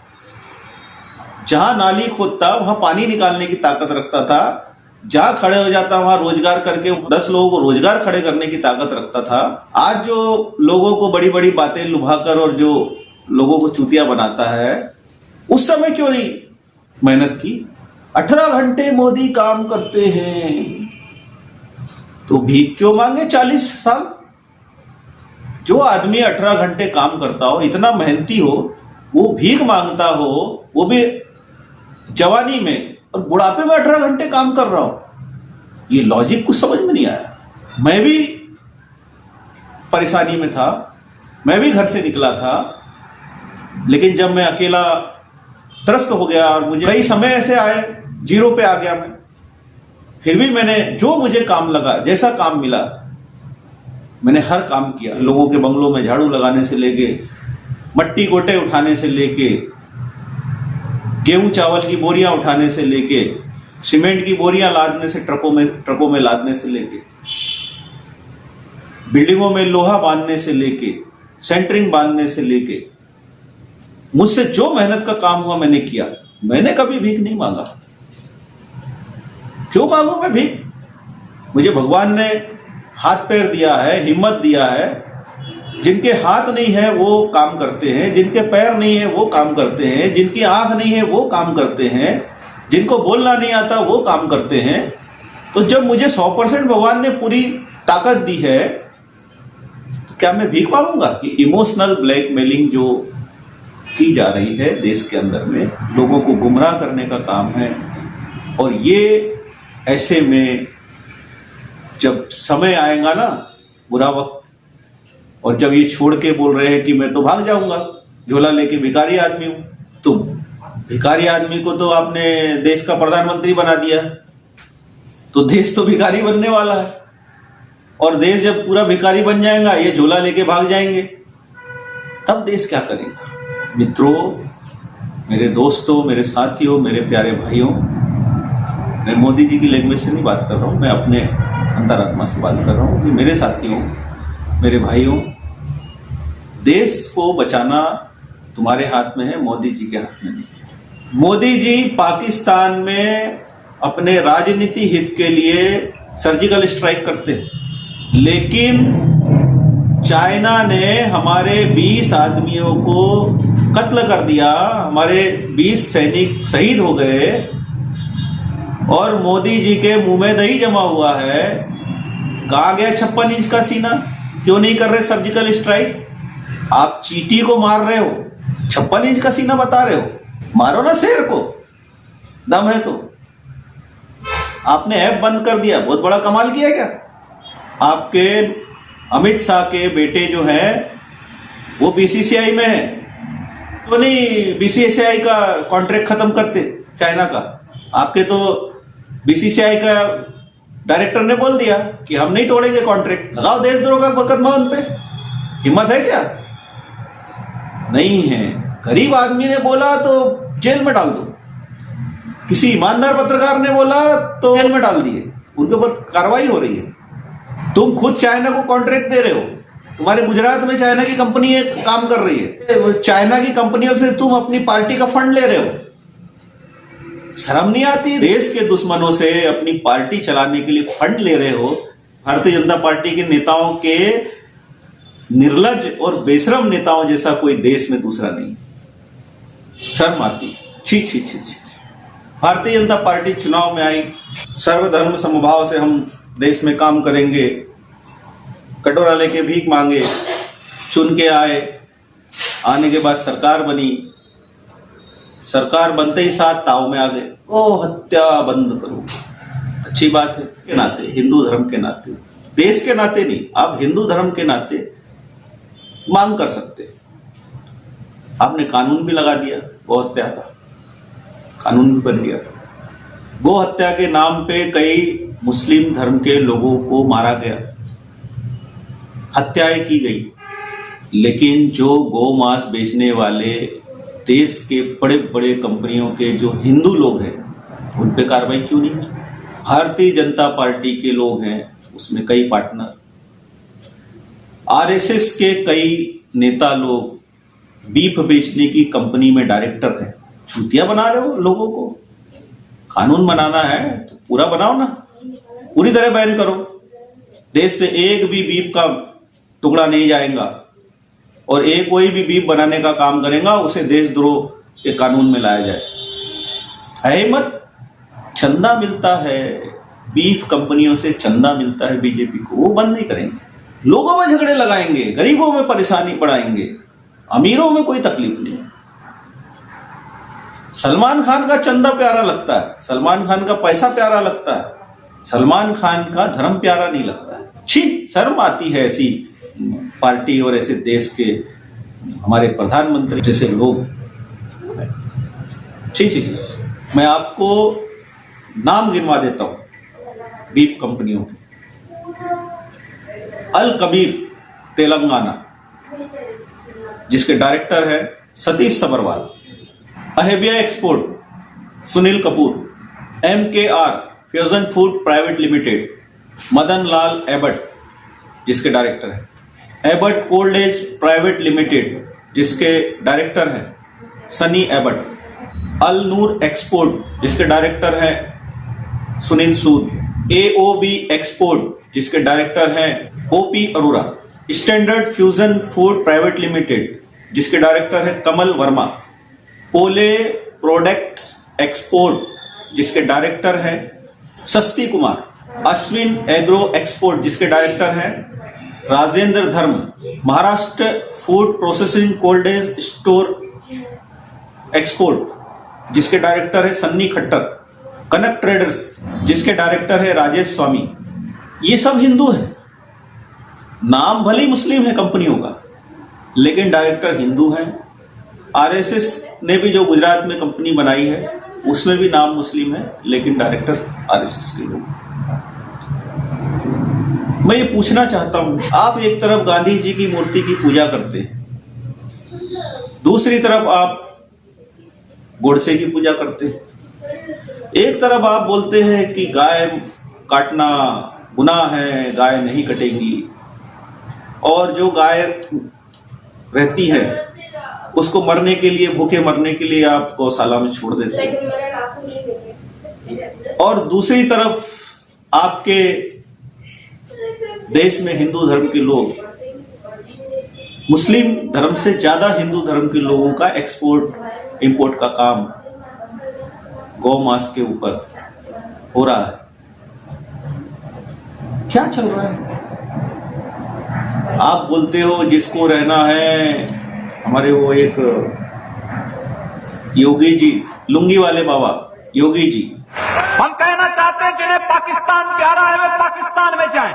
जहां नाली खोदता वहां पानी निकालने की ताकत रखता था, जहां खड़े हो जाता वहां रोजगार करके 10 लोगों को रोजगार खड़े करने की ताकत रखता था। आज जो लोगों को बड़ी बड़ी बातें लुभाकर और जो लोगों को चूतिया बनाता है, उस समय क्यों नहीं मेहनत की। 18 घंटे मोदी काम करते हैं तो भीख क्यों मांगे 40 साल। जो आदमी 18 घंटे काम करता हो, इतना मेहनती हो, वो भीख मांगता हो, वो भी जवानी में, और बुढ़ापे में 18 घंटे काम कर रहा हो, ये लॉजिक कुछ समझ में नहीं आया। मैं भी परेशानी में था, मैं भी घर से निकला था, लेकिन जब मैं अकेला त्रस्त हो गया और मुझे कई समय ऐसे आए, जीरो पे आ गया मैं, फिर भी मैंने जो मुझे काम लगा, जैसा काम मिला, मैंने हर काम किया। लोगों के बंगलों में झाड़ू लगाने से लेके, मट्टी गोटे उठाने से लेके, गेहूं चावल की बोरियां उठाने से लेके, सीमेंट की बोरियां लादने से ट्रकों में लादने से लेके, बिल्डिंगों में लोहा बांधने से लेके, सेंटरिंग बांधने से लेके, मुझसे जो मेहनत का काम हुआ मैंने किया। मैंने कभी भीख नहीं मांगा। क्यों मांगू मैं भीख। मुझे भगवान ने हाथ पैर दिया है, हिम्मत दिया है। जिनके हाथ नहीं है वो काम करते हैं, जिनके पैर नहीं है वो काम करते हैं, जिनकी आंख नहीं है वो काम करते हैं, जिनको बोलना नहीं आता वो काम करते हैं। तो जब मुझे 100% भगवान ने पूरी ताकत दी है तो क्या मैं भीख मांगूंगा। ये इमोशनल ब्लैकमेलिंग जो की जा रही है देश के अंदर में, लोगों को गुमराह करने का काम है। और ये ऐसे में जब समय आएगा ना, बुरा वक्त, और जब ये छोड़ के बोल रहे हैं कि मैं तो भाग जाऊंगा, झोला लेके भिखारी आदमी हूं, तो भिखारी आदमी को तो आपने देश का प्रधानमंत्री बना दिया, तो देश तो भिखारी बनने वाला है। और देश जब पूरा भिखारी बन जाएगा, ये झोला लेके भाग जाएंगे, तब देश क्या करेगा। मित्रों, मेरे दोस्तों, मेरे साथियों, मेरे प्यारे भाइयों, मैं मोदी जी की लैंग्वेज से नहीं बात कर रहा हूं, मैं अपने अंतरात्मा से बात कर रहा हूँ कि मेरे साथियों, मेरे भाइयों, देश को बचाना तुम्हारे हाथ में है, मोदी जी के हाथ में नहीं। मोदी जी पाकिस्तान में अपने राजनीति हित के लिए सर्जिकल स्ट्राइक करते हैं, लेकिन चाइना ने हमारे 20 आदमियों को कत्ल कर दिया, हमारे 20 सैनिक शहीद हो गए और मोदी जी के मुंह में दही जमा हुआ है। कहाँ गया 56 इंच का सीना? क्यों नहीं कर रहे सर्जिकल स्ट्राइक? आप चींटी को मार रहे हो, 56 इंच का सीना बता रहे हो? मारो ना शेर को, दम है तो। आपने ऐप बंद कर दिया, बहुत बड़ा कमाल किया क्या? आपके अमित शाह के बेटे जो हैं वो बीसीसीआई में है, तो नहीं बीसीसीआई का कॉन्ट्रैक्ट खत्म करते चाइना का? आपके तो बीसीसीआई का डायरेक्टर ने बोल दिया कि हम नहीं तोड़ेंगे कॉन्ट्रैक्ट, लगाओ देशद्रोह का मुकदमा उन पे। हिम्मत है क्या? नहीं है। गरीब आदमी ने बोला तो जेल में डाल दो, किसी ईमानदार पत्रकार ने बोला तो जेल में डाल दिए, उनके ऊपर कार्रवाई हो रही है। तुम खुद चाइना को कॉन्ट्रैक्ट दे रहे हो, तुम्हारे गुजरात में चाइना की कंपनी काम कर रही है, चाइना की कंपनियों से तुम अपनी पार्टी का फंड ले रहे हो। शर्म नहीं आती? देश के दुश्मनों से अपनी पार्टी चलाने के लिए फंड ले रहे हो। भारतीय जनता पार्टी के नेताओं के निर्लज और बेशरम नेताओं जैसा कोई देश में दूसरा नहीं। शर्म आती। छी छी छी छी। भारतीय जनता पार्टी चुनाव में आई, सर्वधर्म समभाव से हम देश में काम करेंगे, कटोरा लेके भीख मांगे, चुन के आए, आने के बाद सरकार बनी, सरकार बनते ही साथ ताव में आ गए, ओ हत्या बंद करो। अच्छी बात है, के नाते, हिंदू धर्म के नाते, देश के नाते नहीं, आप हिंदू धर्म के नाते मांग कर सकते। आपने कानून भी लगा दिया गौ हत्या का, कानून भी बन गया। गौ हत्या के नाम पे कई मुस्लिम धर्म के लोगों को मारा गया, हत्याएं की गई, लेकिन जो गौ मांस बेचने वाले देश के बड़े बड़े कंपनियों के जो हिंदू लोग हैं उन पे कार्रवाई क्यों नहीं? भारतीय जनता पार्टी के लोग हैं, उसमें कई पार्टनर, आरएसएस के कई नेता लोग बीफ बेचने की कंपनी में डायरेक्टर हैं। चूतिया बना रहे हो लोगों को। कानून बनाना है तो पूरा बनाओ ना, पूरी तरह बैन करो। देश से एक भी बीफ का टुकड़ा नहीं जाएगा और एक कोई भी बीफ बनाने का काम करेगा उसे देशद्रोह के कानून में लाया जाए। है मत, चंदा मिलता है, बीफ कंपनियों से चंदा मिलता है बीजेपी को, वो बंद नहीं करेंगे। लोगों में झगड़े लगाएंगे, गरीबों में परेशानी बढ़ाएंगे, अमीरों में कोई तकलीफ नहीं। सलमान खान का चंदा प्यारा लगता है, सलमान खान का पैसा प्यारा लगता है, सलमान खान का धर्म प्यारा नहीं लगता है। छी, शर्म आती है ऐसी पार्टी और ऐसे देश के हमारे प्रधानमंत्री जैसे लोग। छी छी छी। मैं आपको नाम गिनवा देता हूं बीफ कंपनियों के। अल कबीर तेलंगाना, जिसके डायरेक्टर है सतीश सबरवाल। अहेबिया export Sunil Kapoor. MKR fusion food private limited Madan Lal Abbott, जिसके डायरेक्टर है। Abbott cold age private limited, जिसके डायरेक्टर हैं सनी एबट। अल नूर एक्सपोर्ट, जिसके डायरेक्टर हैं सुनील सूद। AOB एक्सपोर्ट, जिसके डायरेक्टर हैं OP Arora. Standard fusion food private limited, जिसके डायरेक्टर है कमल वर्मा। पोले प्रोडक्ट्स एक्सपोर्ट, जिसके डायरेक्टर हैं सस्ती कुमार। अश्विन एग्रो एक्सपोर्ट, जिसके डायरेक्टर हैं Rajendra Dharm. Maharashtra food processing cold age store export, जिसके डायरेक्टर है सन्नी खट्टर। कनक ट्रेडर्स, जिसके डायरेक्टर है राजेश स्वामी। ये सब हिंदू है, नाम भले मुस्लिम है कंपनियों का, लेकिन डायरेक्टर हिंदू हैं। आरएसएस ने भी जो गुजरात में कंपनी बनाई है उसमें भी नाम मुस्लिम है, लेकिन डायरेक्टर आरएसएस के लोग। मैं ये पूछना चाहता हूं, आप एक तरफ गांधी जी की मूर्ति की पूजा करते हैं, दूसरी तरफ आप गोडसे की पूजा करते हैं। एक तरफ आप बोलते हैं कि गाय काटना, गुनाह है, गाय नहीं कटेंगी, और जो गाय रहती है उसको मरने के लिए, भूखे मरने के लिए आप गौशाला में छोड़ देते हैं। और दूसरी तरफ आपके देश में हिंदू धर्म के लोग, मुस्लिम धर्म से ज्यादा हिंदू धर्म के लोगों का एक्सपोर्ट इंपोर्ट का काम गौ मांस के ऊपर हो रहा है। क्या चल रहा है? आप बोलते हो जिसको रहना है, हमारे वो एक योगी जी, लुंगी वाले बाबा योगी जी, हम कहना चाहते हैं जिन्हें पाकिस्तान प्यारा है वे पाकिस्तान में जाएं,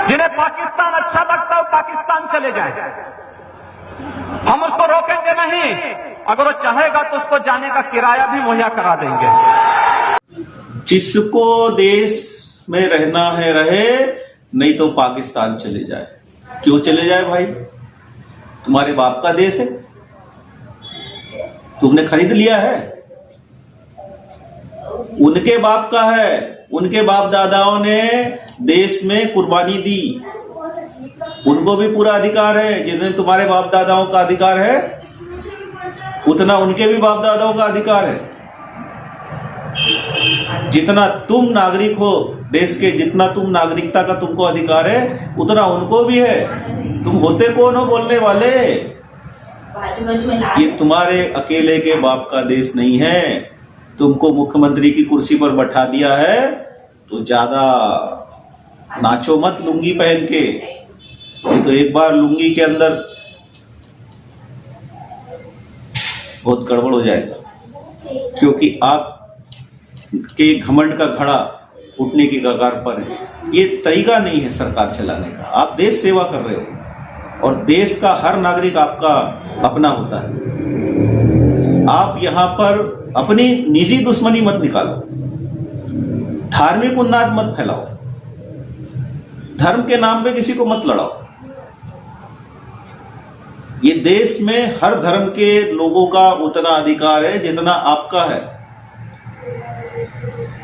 जिन्हें पाकिस्तान अच्छा लगता है वो पाकिस्तान चले जाएं। हम उसको रोकेंगे नहीं, अगर वो चाहेगा तो उसको जाने का किराया भी मुहैया करा देंगे। जिसको देश में रहना है रहे, नहीं तो पाकिस्तान चले जाए। क्यों चले जाए भाई? तुम्हारे बाप का देश है, तुमने खरीद लिया है, उनके बाप का है, उनके बाप दादाओं ने देश में कुर्बानी दी, उनको भी पूरा अधिकार है। जितने तुम्हारे बाप दादाओं का अधिकार है उतना उनके भी बाप दादाओं का अधिकार है। जितना तुम नागरिक हो देश के, जितना तुम नागरिकता का तुमको अधिकार है उतना उनको भी है। तुम होते कौन हो बोलने वाले? ये तुम्हारे अकेले के बाप का देश नहीं है। तुमको मुख्यमंत्री की कुर्सी पर बैठा दिया है तो ज्यादा नाचो मत लुंगी पहन के, नहीं तो एक बार लुंगी के अंदर बहुत गड़बड़ हो जाएगा, क्योंकि आप के घमंड का घड़ा उठने की कगार पर है। ये तरीका नहीं है सरकार चलाने का। आप देश सेवा कर रहे हो और देश का हर नागरिक आपका अपना होता है। आप यहां पर अपनी निजी दुश्मनी मत निकालो, धार्मिक उन्माद मत फैलाओ, धर्म के नाम पे किसी को मत लड़ाओ। ये देश में हर धर्म के लोगों का उतना अधिकार है जितना आपका है,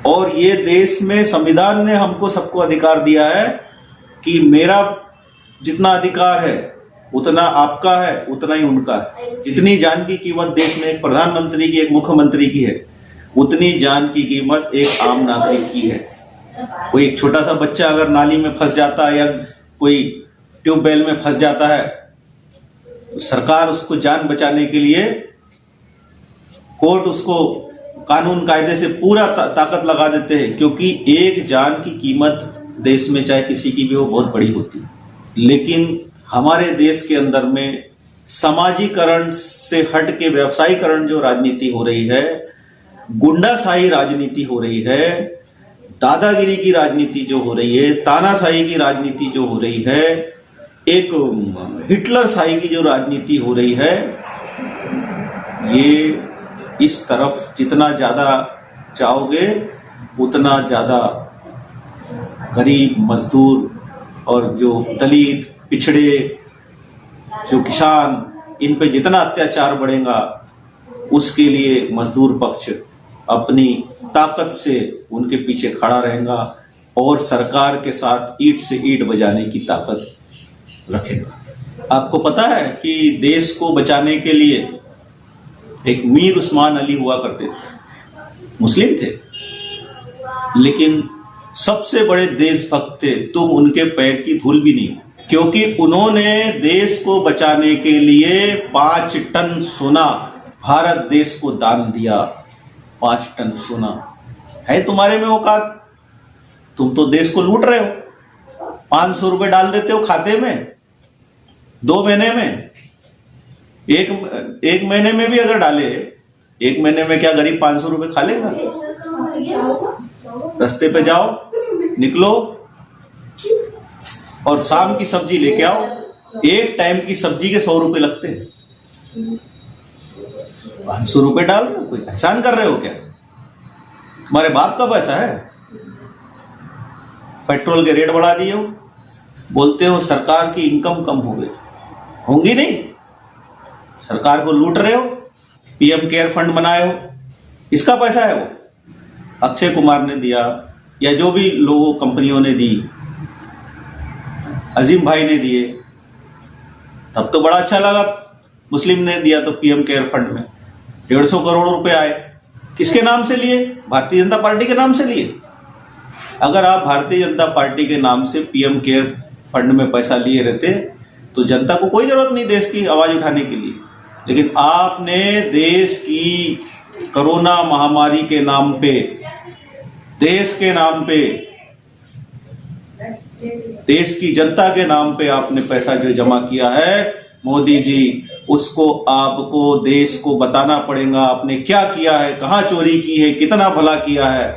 और ये देश में संविधान ने हमको सबको अधिकार दिया है कि मेरा जितना अधिकार है उतना आपका है, उतना ही उनका है। जितनी जान की कीमत देश में एक प्रधानमंत्री की, एक मुख्यमंत्री की है, उतनी जान की कीमत एक आम नागरिक की है। कोई एक छोटा सा बच्चा अगर नाली में फंस जाता है या कोई ट्यूबवेल में फंस जाता है तो सरकार उसको जान बचाने के लिए, कोर्ट उसको कानून कायदे से पूरा ताकत लगा देते हैं, क्योंकि एक जान की कीमत देश में चाहे किसी की भी हो बहुत बड़ी होती है। लेकिन हमारे देश के अंदर में समाजीकरण से हट के व्यवसायीकरण जो राजनीति हो रही है, गुंडाशाही राजनीति हो रही है, दादागिरी की राजनीति जो हो रही है, तानाशाही की राजनीति जो हो रही है, एक हिटलर शाही की जो राजनीति हो रही है, ये इस तरफ जितना ज्यादा चाहोगे उतना ज्यादा गरीब, मजदूर और जो दलित, पिछड़े, जो किसान, इन पे जितना अत्याचार बढ़ेगा उसके लिए मजदूर पक्ष अपनी ताकत से उनके पीछे खड़ा रहेगा और सरकार के साथ ईंट से ईंट बजाने की ताकत रखेगा। आपको पता है कि देश को बचाने के लिए एक मीर उस्मान अली हुआ करते थे, मुस्लिम थे, लेकिन सबसे बड़े देशभक्त थे। तुम उनके पैर की धूल भी नहीं हो, क्योंकि उन्होंने देश को बचाने के लिए 5 टन सोना भारत देश को दान दिया। 5 टन सोना है तुम्हारे में औकात? तुम तो देश को लूट रहे हो। 500 रुपए डाल देते हो खाते में 2 महीने में, एक महीने में भी अगर डाले, 1 महीने में क्या गरीब 500 रुपए खा लेगा? रास्ते पे जाओ, निकलो और शाम की सब्जी लेके आओ। एक टाइम की सब्जी के 100 रुपए लगते हैं। 500 रुपए डाल रहे हो, कोई एहसान कर रहे हो क्या? तुम्हारे बाप का पैसा है। पेट्रोल के रेट बढ़ा दिए हो, बोलते हो सरकार की इनकम कम हो गई, होंगी नहीं, सरकार को लूट रहे हो। पीएम केयर फंड बनाए हो, किसका पैसा है वो? अक्षय कुमार ने दिया या जो भी लोगों कंपनियों ने दी, अजीम भाई ने दिए, तब तो बड़ा अच्छा लगा। मुस्लिम ने दिया तो पीएम केयर फंड में 150 करोड़ रुपए आए। किसके नाम से लिए? भारतीय जनता पार्टी के नाम से लिए। अगर आप भारतीय जनता पार्टी के नाम से पीएम केयर फंड में पैसा लिए रहते तो जनता को कोई जरूरत नहीं देश की आवाज उठाने के लिए। लेकिन आपने देश की कोरोना महामारी के नाम पे, देश के नाम पे, देश की जनता के नाम पे आपने पैसा जो जमा किया है, मोदी जी, उसको आपको देश को बताना पड़ेगा आपने क्या किया है, कहां चोरी की है, कितना भला किया है।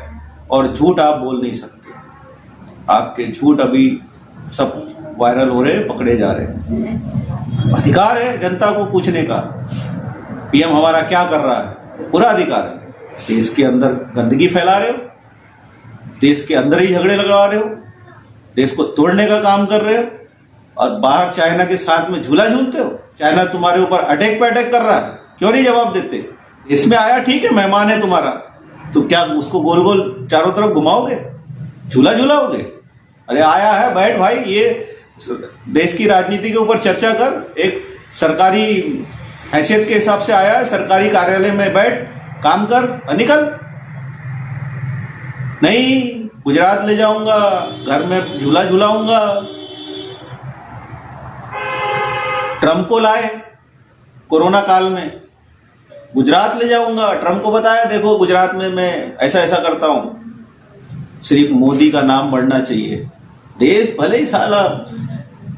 और झूठ आप बोल नहीं सकते। आपके झूठ अभी सब वायरल हो रहे, पकड़े जा रहे। अधिकार है जनता को पूछने का, पीएम हमारा क्या कर रहा है, पूरा अधिकार है। देश के अंदर गंदगी फैला रहे हो, देश के अंदर ही झगड़े लगवा रहे हो, देश को तोड़ने का काम कर रहे हो, और बाहर चाइना के साथ में झूला झूलते हो। चाइना तुम्हारे ऊपर अटैक पे अटैक कर रहा है, क्यों नहीं जवाब देते? इसमें आया ठीक है, मेहमान है तुम्हारा, तो क्या उसको गोल गोल चारों तरफ घुमाओगे, झूला झूलाओगे? अरे आया है, बैठ भाई, ये देश की राजनीति के ऊपर चर्चा कर, एक सरकारी हैसियत के हिसाब से आया है, सरकारी कार्यालय में बैठ, काम कर, निकल। नहीं, गुजरात ले जाऊंगा, घर में झूला झूलाऊंगा। ट्रम्प को लाए कोरोना काल में, गुजरात ले जाऊंगा, ट्रम्प को बताया देखो गुजरात में मैं ऐसा ऐसा करता हूं। सिर्फ मोदी का नाम बढ़ना चाहिए। देश भले ही साला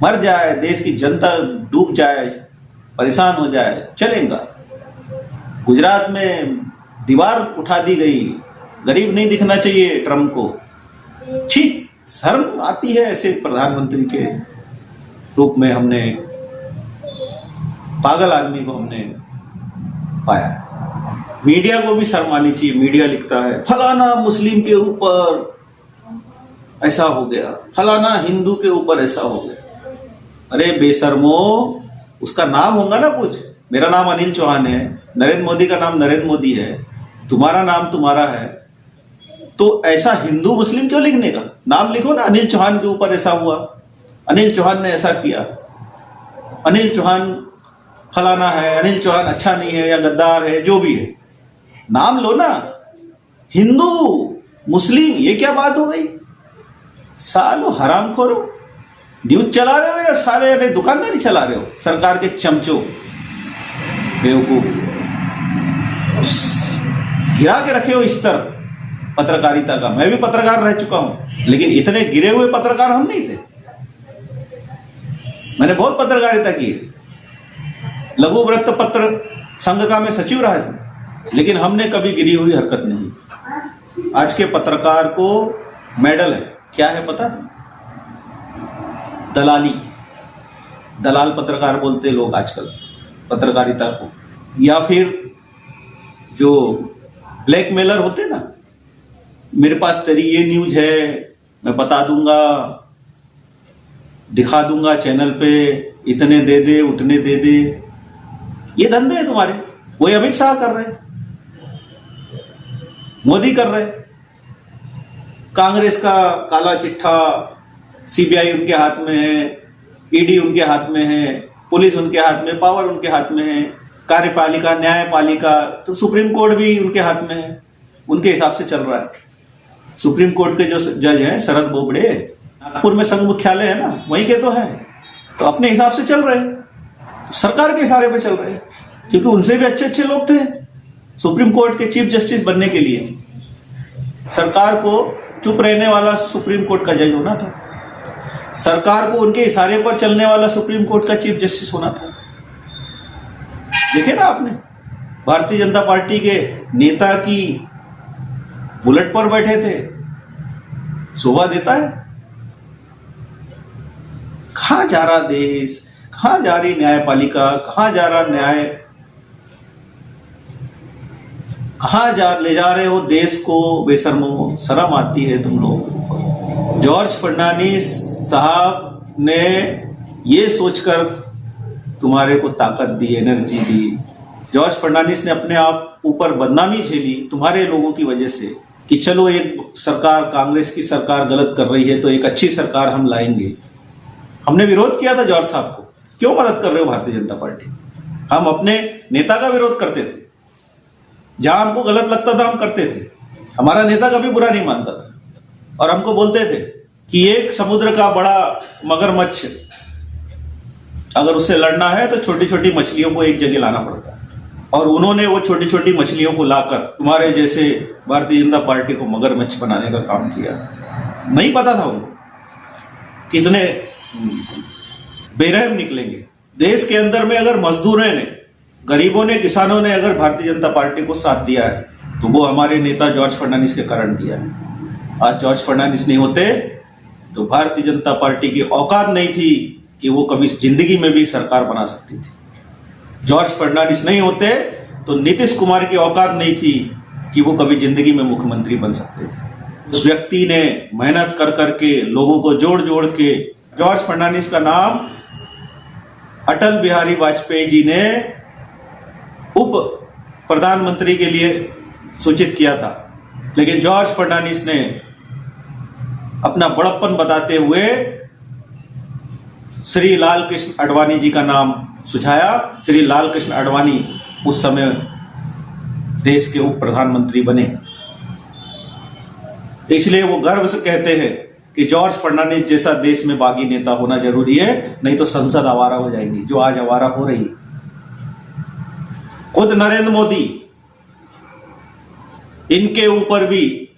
मर जाए, देश की जनता डूब जाए, परेशान हो जाए, चलेगा। गुजरात में दीवार उठा दी गई, गरीब नहीं दिखना चाहिए ट्रम्प को। ठीक शर्म आती है ऐसे प्रधानमंत्री के रूप में। हमने पागल आदमी को हमने पाया। मीडिया को भी शर्म आनी चाहिए। मीडिया लिखता है फलाना मुस्लिम के ऊपर ऐसा हो गया, फलाना हिंदू के ऊपर ऐसा हो गया। अरे बेशर्मो, उसका नाम होगा ना कुछ। मेरा नाम अनिल चौहान है, नरेंद्र मोदी का नाम नरेंद्र मोदी है, तुम्हारा नाम तुम्हारा है, तो ऐसा हिंदू मुस्लिम क्यों लिखने का? नाम लिखो ना, अनिल चौहान के ऊपर ऐसा हुआ, अनिल चौहान ने ऐसा किया, अनिल चौहान फलाना है, अनिल चौहान अच्छा नहीं है या गद्दार है, जो भी है, नाम लो ना। हिंदू मुस्लिम ये क्या बात हो गई? सालो हरामखोरो, न्यूज चला रहे हो या सारे दुकानदारी चला रहे हो? सरकार के चमचो, बेवकूफ, गिरा के रखे हो स्तर पत्रकारिता का। मैं भी पत्रकार रह चुका हूं, लेकिन इतने गिरे हुए पत्रकार हम नहीं थे। मैंने बहुत पत्रकारिता की, लघु वृत्त पत्र संघ का मैं सचिव रहा था, लेकिन हमने कभी गिरी हुई हरकत नहीं। आज के पत्रकार को मेडल है, क्या है पता? दलाली, दलाल पत्रकार बोलते लोग आजकल पत्रकारिता को, या फिर जो ब्लैकमेलर होते ना, मेरे पास तेरी ये न्यूज है, मैं बता दूंगा, दिखा दूंगा चैनल पे, इतने दे दे, उतने दे दे, ये धंधे हैं तुम्हारे। वही अमित शाह कर रहे, मोदी कर रहे, कांग्रेस का काला चिट्ठा, सीबीआई उनके हाथ में है, ईडी उनके हाथ में है, पुलिस उनके हाथ में, पावर उनके हाथ में है, कार्यपालिका, न्यायपालिका, तो सुप्रीम कोर्ट भी उनके हाथ में है, उनके हिसाब से चल रहा है। सुप्रीम कोर्ट के जो जज हैं शरद बोबड़े, नागपुर में संघ मुख्यालय है ना, वहीं के तो हैं, तो अपने हिसाब से चल रहे हैं, तो सरकार के इशारे पे चल रहे हैं, क्योंकि उनसे भी अच्छे अच्छे लोग थे सुप्रीम कोर्ट के चीफ जस्टिस बनने के लिए। सरकार को चुप रहने वाला सुप्रीम कोर्ट का जज होना था, सरकार को उनके इशारे पर चलने वाला सुप्रीम कोर्ट का चीफ जस्टिस होना था। देखे ना आपने, भारतीय जनता पार्टी के नेता की बुलेट पर बैठे थे, शोभा देता है? कहां जा रहा देश, कहां जा रही न्यायपालिका, कहां जा रहा न्याय, कहां ले जा रहे हो देश को? बेशर्मो, शर्म आती है तुम लोग। जॉर्ज फर्नांडिस साहब ने ये सोचकर तुम्हारे को ताकत दी, एनर्जी दी। जॉर्ज फर्नांडिस ने अपने आप ऊपर बदनामी झेली तुम्हारे लोगों की वजह से कि चलो एक सरकार, कांग्रेस की सरकार गलत कर रही है तो एक अच्छी सरकार हम लाएंगे। हमने विरोध किया था जॉर्ज साहब को, क्यों मदद कर रहे हो भारतीय जनता पार्टी? हम अपने नेता का विरोध करते थे, जहां हमको गलत लगता था हम करते थे। हमारा नेता कभी बुरा नहीं मानता था और हमको बोलते थे कि एक समुद्र का बड़ा मगरमच्छ अगर उससे लड़ना है तो छोटी छोटी मछलियों को एक जगह लाना पड़ता है, और उन्होंने वो छोटी छोटी मछलियों को लाकर तुम्हारे जैसे भारतीय जनता पार्टी को मगरमच्छ बनाने का काम किया। नहीं पता था उनको कितने बेरहम निकलेंगे। देश के अंदर में अगर मजदूरों ने, गरीबों ने, किसानों ने अगर भारतीय जनता पार्टी को साथ दिया है तो वो हमारे नेता जॉर्ज फर्नांडिस के कारण दिया है। आज जॉर्ज फर्नांडिस नहीं होते तो भारतीय जनता पार्टी की औकात नहीं थी कि वो कभी जिंदगी में भी सरकार बना सकती थी। जॉर्ज फर्नांडिस नहीं होते तो नीतीश कुमार की औकात नहीं थी कि वो कभी जिंदगी में मुख्यमंत्री बन सकते थे। उस व्यक्ति ने मेहनत कर करके लोगों को जोड़ जोड़ के, जॉर्ज फर्नांडिस का नाम अटल बिहारी वाजपेयी जी ने उप प्रधानमंत्री के लिए सूचित किया था, लेकिन जॉर्ज फर्नांडिस ने अपना बड़प्पन बताते हुए श्री लाल कृष्ण आडवाणी जी का नाम सुझाया। श्री लाल कृष्ण आडवाणी उस समय देश के उप प्रधानमंत्री बने। इसलिए वो गर्व से कहते हैं कि जॉर्ज फर्नांडिस जैसा देश में बागी नेता होना जरूरी है, नहीं तो संसद आवारा हो जाएगी, जो आज आवारा हो रही है। खुद नरेंद्र मोदी, इनके ऊपर भी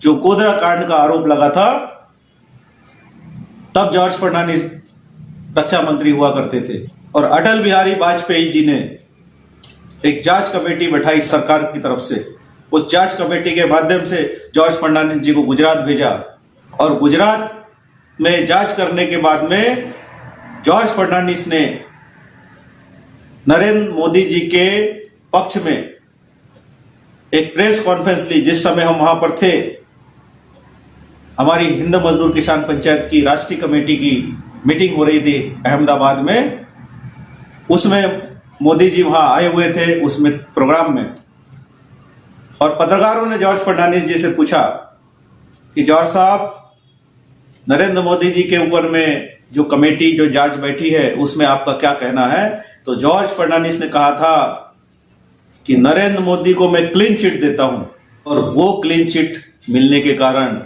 जो गोधरा कांड का आरोप लगा था, तब जॉर्ज फर्नांडिस रक्षा मंत्री हुआ करते थे और अटल बिहारी वाजपेयी जी ने एक जांच कमेटी बैठाई सरकार की तरफ से। उस जांच कमेटी के माध्यम से जॉर्ज फर्नांडिस जी को गुजरात भेजा और गुजरात में जांच करने के बाद में जॉर्ज फर्नांडिस ने नरेंद्र मोदी जी के पक्ष में एक प्रेस कॉन्फ्रेंस ली। जिस समय हम वहां पर थे, हमारी हिंद मजदूर किसान पंचायत की राष्ट्रीय कमेटी की मीटिंग हो रही थी अहमदाबाद में, उसमें मोदी जी वहां आए हुए थे उसमें प्रोग्राम में, और पत्रकारों ने जॉर्ज फर्नांडिस जी से पूछा कि जॉर्ज साहब, नरेंद्र मोदी जी के ऊपर में जो कमेटी, जो जांच बैठी है, उसमें आपका क्या कहना है? तो जॉर्ज फर्नांडिस ने कहा था कि नरेंद्र मोदी को मैं क्लीन चिट देता हूं, और वो क्लीन चिट मिलने के कारण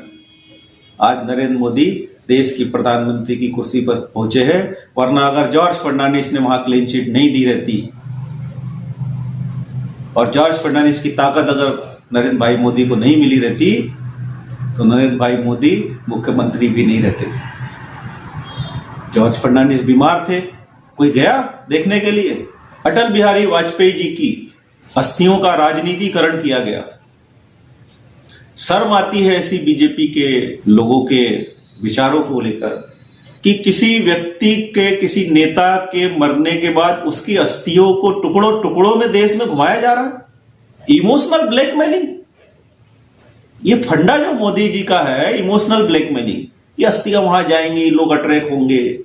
आज नरेंद्र मोदी देश की प्रधानमंत्री की कुर्सी पर पहुंचे हैं। वरना अगर जॉर्ज फर्नांडिस ने वहां क्लीन चिट नहीं दी रहती और जॉर्ज फर्नांडिस की ताकत अगर नरेंद्र भाई मोदी को नहीं मिली रहती तो नरेंद्र भाई मोदी मुख्यमंत्री भी नहीं रहते थे। जॉर्ज फर्नांडिस बीमार थे, कोई गया देखने के लिए? अटल बिहारी वाजपेयी जी की अस्थियों का राजनीतिकरण किया गया। शर्म आती है ऐसी बीजेपी के लोगों के विचारों को लेकर कि किसी व्यक्ति के, किसी नेता के मरने के बाद उसकी अस्थियों को टुकड़ों टुकड़ों में देश में घुमाया जा रहा है। इमोशनल ब्लैकमेलिंग, ये फंडा जो मोदी जी का है, इमोशनल ब्लैकमेलिंग। ये अस्थियां वहां जाएंगी, लोग अट्रैक्ट होंगे,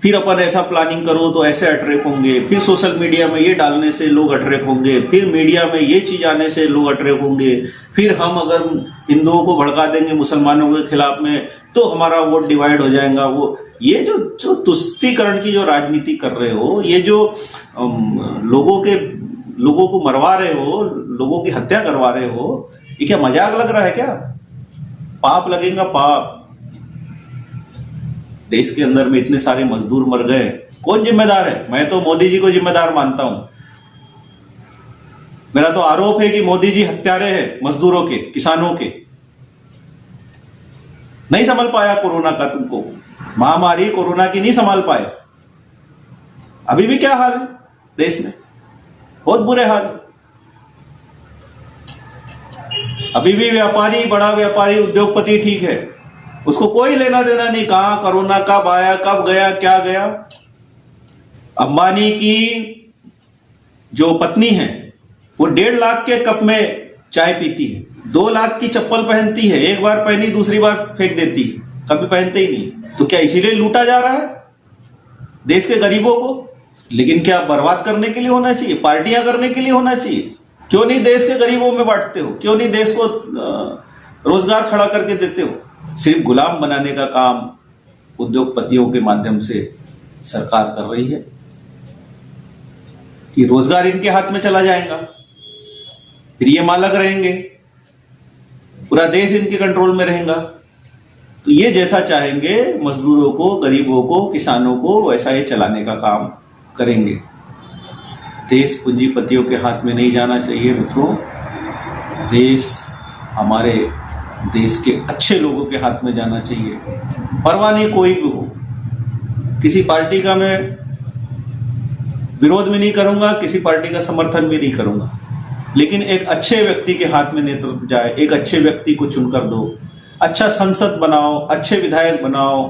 फिर अपन ऐसा प्लानिंग करो तो ऐसे अट्रैक्ट होंगे, फिर सोशल मीडिया में ये डालने से लोग अट्रैक्ट होंगे, फिर मीडिया में ये चीज आने से लोग अट्रैक्ट होंगे, फिर हम अगर हिंदुओं को भड़का देंगे मुसलमानों के खिलाफ में तो हमारा वोट डिवाइड हो जाएगा। वो ये जो तुष्टीकरण की जो राजनीति कर रहे हो, ये जो लोगों को मरवा रहे हो, लोगों की हत्या करवा रहे हो, ये क्या मजाक लग रहा है क्या? पाप लगेगा, पाप। देश के अंदर में इतने सारे मजदूर मर गए, कौन जिम्मेदार है? मैं तो मोदी जी को जिम्मेदार मानता हूं। मेरा तो आरोप है कि मोदी जी हत्यारे हैं मजदूरों के, किसानों के। नहीं संभाल पाया कोरोना का, तुमको महामारी कोरोना की नहीं संभाल पाए। अभी भी क्या हाल है देश में? बहुत बुरे हाल। अभी भी व्यापारी, बड़ा व्यापारी, उद्योगपति ठीक है, उसको कोई लेना देना नहीं कहां कोरोना कब आया, कब गया, क्या गया। अंबानी की जो पत्नी है वो 1.5 लाख के कप में चाय पीती है, 2 लाख की चप्पल पहनती है, एक बार पहनी दूसरी बार फेंक देती है, कभी पहनते ही नहीं। तो क्या इसीलिए लूटा जा रहा है देश के गरीबों को? लेकिन क्या बर्बाद करने के लिए होना चाहिए? पार्टियां करने के लिए होना चाहिए? क्यों नहीं देश के गरीबों में बांटते हो? क्यों नहीं देश को रोजगार खड़ा करके देते हो? सिर्फ गुलाम बनाने का काम उद्योगपतियों के माध्यम से सरकार कर रही है कि रोजगार इनके हाथ में चला जाएगा, फिर ये मालक रहेंगे, पूरा देश इनके कंट्रोल में रहेगा। तो ये जैसा चाहेंगे मजदूरों को, गरीबों को, किसानों को वैसा ये चलाने का काम करेंगे। देश पूंजीपतियों के हाथ में नहीं जाना चाहिए मित्रों। देश हमारे देश के अच्छे लोगों के हाथ में जाना चाहिए। परवाह नहीं कोई भी हो, किसी पार्टी का मैं विरोध भी नहीं करूंगा, किसी पार्टी का समर्थन भी नहीं करूंगा, लेकिन एक अच्छे व्यक्ति के हाथ में नेतृत्व जाए, एक अच्छे व्यक्ति को चुनकर दो, अच्छा संसद बनाओ, अच्छे विधायक बनाओ।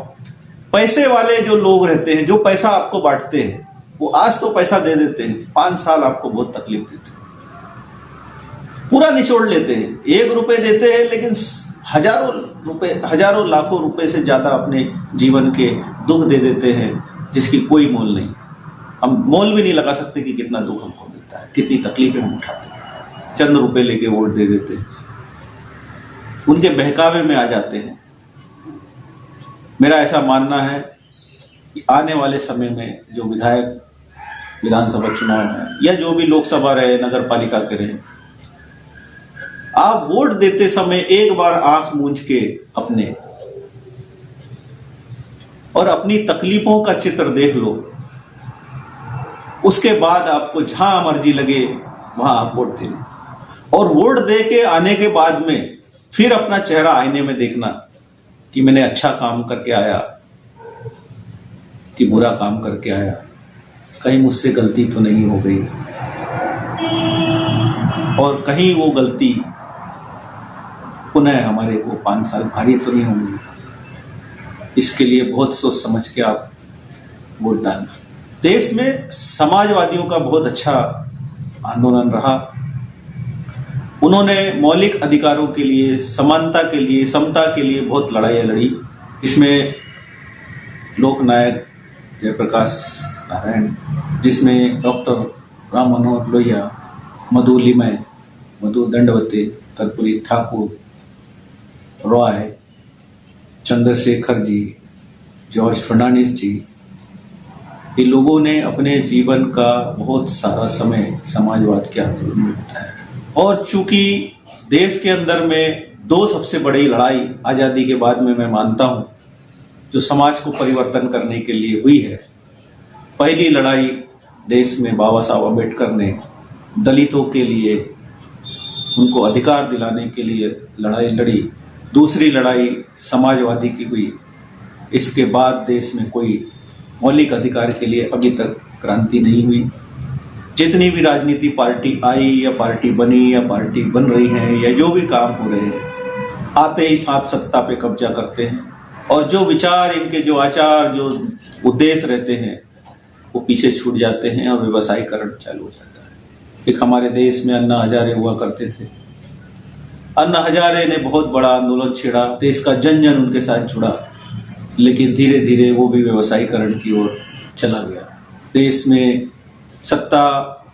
पैसे वाले जो लोग रहते हैं, जो पैसा आपको बांटते हैं, वो आज तो पैसा दे देते हैं, 5 साल आपको बहुत तकलीफ देते हैं, पूरा निचोड़ लेते हैं। 1 रुपए देते हैं लेकिन हजारों रुपए, हजारों लाखों रुपए से ज्यादा अपने जीवन के दुख दे देते हैं, जिसकी कोई मोल नहीं। हम मोल भी नहीं लगा सकते कि कितना दुख हमको मिलता है, कितनी तकलीफें हम उठाते हैं। चंद रुपए लेके वोट दे देते हैं, उनके बहकावे में आ जाते हैं। मेरा ऐसा मानना है कि आने वाले समय में जो विधायक विधानसभा चुनाव है या जो भी लोकसभा रहे, नगर पालिका के रहे, आप वोट देते समय एक बार आंख मूंझ के अपने और अपनी तकलीफों का चित्र देख लो। उसके बाद आपको जहां मर्जी लगे वहां आप वोट दें, और वोट दे के आने के बाद में फिर अपना चेहरा आईने में देखना कि मैंने अच्छा काम करके आया कि बुरा काम करके आया, कहीं मुझसे गलती तो नहीं हो गई, और कहीं वो गलती पुनः हमारे को 5 साल भारी तो नहीं होंगी। इसके लिए बहुत सोच समझ के आप वोट डालना। देश में समाजवादियों का बहुत अच्छा आंदोलन रहा। उन्होंने मौलिक अधिकारों के लिए, समानता के लिए, समता के लिए बहुत लड़ाइयाँ लड़ी। इसमें लोकनायक जयप्रकाश नारायण, जिसमें डॉक्टर राम मनोहर लोहिया, मधु लिमय, मधु दंडवते, कर्पूरी ठाकुर, रॉय, चंद्रशेखर जी, जॉर्ज फर्नांडिस जी, ये लोगों ने अपने जीवन का बहुत सारा समय समाजवाद के आंदोलन में बिताया। और चूंकि देश के अंदर में 2 सबसे बड़ी लड़ाई आज़ादी के बाद में मैं मानता हूं जो समाज को परिवर्तन करने के लिए हुई है। पहली लड़ाई देश में बाबा साहब अम्बेडकर ने दलितों के लिए, उनको अधिकार दिलाने के लिए लड़ाई लड़ी। दूसरी लड़ाई समाजवादी की हुई। इसके बाद देश में कोई मौलिक अधिकार के लिए अभी तक क्रांति नहीं हुई। जितनी भी राजनीति पार्टी आई या पार्टी बनी या पार्टी बन रही है या जो भी काम हो रहे हैं, आते ही साथ सत्ता पे कब्जा करते हैं, और जो विचार, इनके जो आचार, जो उद्देश्य रहते हैं, वो पीछे छूट जाते हैं और व्यवसायीकरण चालू हो जाता है। एक हमारे देश में अन्ना हजारे हुआ करते थे। अन्ना हजारे ने बहुत बड़ा आंदोलन छेड़ा, देश का जन जन उनके साथ जुड़ा, लेकिन धीरे धीरे वो भी व्यवसायीकरण की ओर चला गया। देश में सत्ता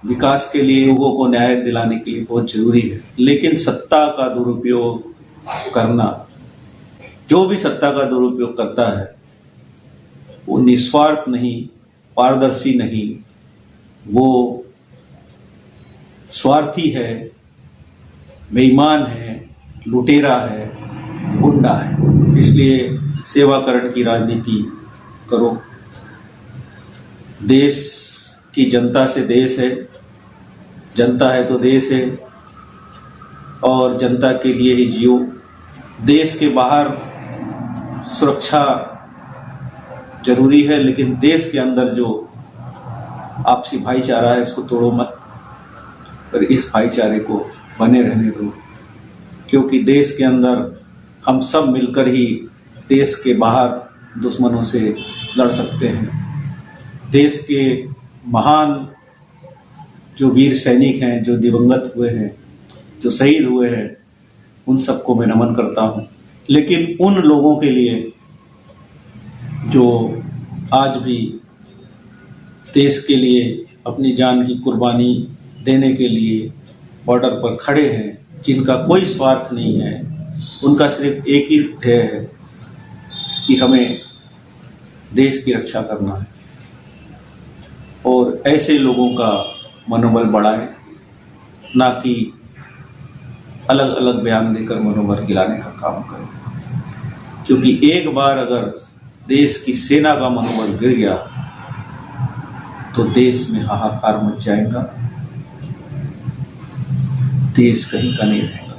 विकास के लिए, लोगों को न्याय दिलाने के लिए बहुत जरूरी है, लेकिन सत्ता का दुरुपयोग करना, जो भी सत्ता का दुरुपयोग करता है वो निस्वार्थ नहीं, पारदर्शी नहीं, वो स्वार्थी है, बेईमान है, लुटेरा है, गुंडा है। इसलिए सेवाकरण की राजनीति करो। देश की जनता से देश है, जनता है तो देश है, और जनता के लिए ही जियो। देश के बाहर सुरक्षा जरूरी है, लेकिन देश के अंदर जो आपसी भाईचारा है उसको तोड़ो मत, पर इस भाईचारे को बने रहने दो, क्योंकि देश के अंदर हम सब मिलकर ही देश के बाहर दुश्मनों से लड़ सकते हैं। देश के महान जो वीर सैनिक हैं, जो दिवंगत हुए हैं, जो शहीद हुए हैं, उन सबको मैं नमन करता हूं। लेकिन उन लोगों के लिए जो आज भी देश के लिए अपनी जान की कुर्बानी देने के लिए बॉर्डर पर खड़े हैं, जिनका कोई स्वार्थ नहीं है, उनका सिर्फ एक ही ध्येय है कि हमें देश की रक्षा करना है। और ऐसे लोगों का मनोबल बढ़ाएं, ना कि अलग अलग बयान देकर मनोबल गिराने का काम करें। क्योंकि एक बार अगर देश की सेना का मनोबल गिर गया तो देश में हाहाकार मच जाएगा, देश कहीं का नहीं रहेगा।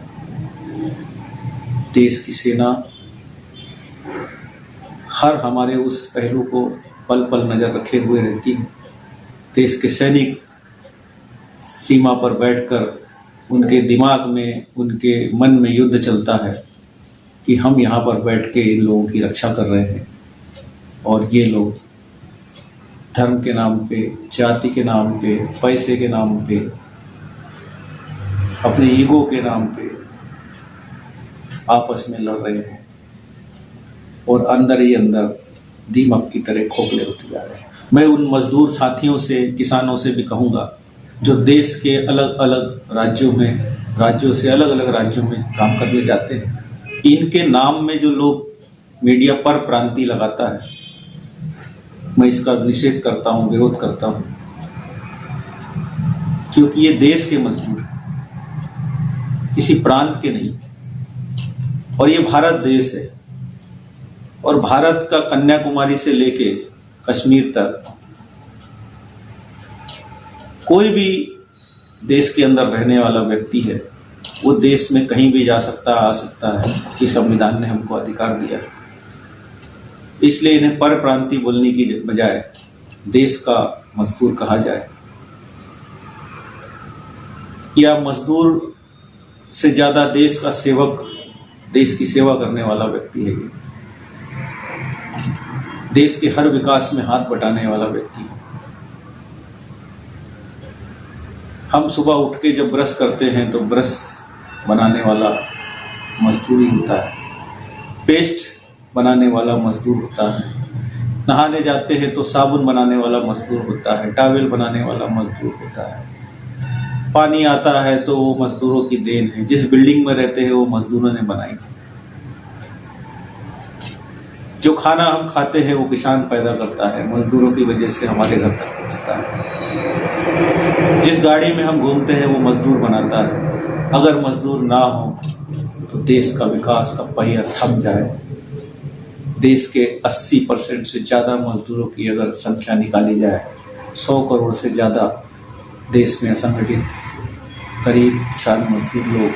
देश की सेना हर हमारे उस पहलू को पल पल नजर रखे हुए रहती है। देश के सैनिक सीमा पर बैठकर उनके दिमाग में, उनके मन में युद्ध चलता है कि हम यहाँ पर बैठ के इन लोगों की रक्षा कर रहे हैं और ये लोग धर्म के नाम पे, जाति के नाम पे, पैसे के नाम पे, अपने ईगो के नाम पे आपस में लड़ रहे हैं और अंदर ही अंदर दीमक की तरह खोखले होते जा रहे हैं। मैं उन मजदूर साथियों से, किसानों से भी कहूँगा जो देश के अलग अलग राज्यों से अलग अलग राज्यों में काम करने जाते हैं, इनके नाम में जो लोग मीडिया पर प्रांति लगाता है, मैं इसका निषेध करता हूँ, विरोध करता हूँ। क्योंकि ये देश के मजदूर हैं, किसी प्रांत के नहीं। और ये भारत देश है और भारत का कन्याकुमारी से लेके कश्मीर तक कोई भी देश के अंदर रहने वाला व्यक्ति है, वो देश में कहीं भी जा सकता, आ सकता है। कि संविधान ने हमको अधिकार दिया है। इसलिए इन्हें पर प्रांतीय बोलने की बजाय देश का मजदूर कहा जाए, या मजदूर से ज्यादा देश का सेवक, देश की सेवा करने वाला व्यक्ति है ये। देश के हर विकास में हाथ बटाने वाला व्यक्ति है। हम सुबह उठ के जब ब्रश करते हैं तो ब्रश बनाने वाला मजदूर ही होता है, पेस्ट बनाने वाला मजदूर होता है, नहाने जाते हैं तो साबुन बनाने वाला मजदूर होता है, टॉवेल बनाने वाला मजदूर होता है, पानी आता है तो वो मजदूरों की देन है। जिस बिल्डिंग में रहते हैं वो मजदूरों ने बनाई। जो खाना हम खाते हैं वो किसान पैदा करता है, मजदूरों की वजह से हमारे घर तक पहुंचता है। जिस गाड़ी में हम घूमते हैं वो मजदूर बनाता है। अगर मजदूर ना हो तो देश का विकास का पहिया थम जाए। देश के 80% से ज़्यादा मजदूरों की अगर संख्या निकाली जाए, 100 करोड़ से ज़्यादा देश में असंगठित गरीब किसान मजदूर लोग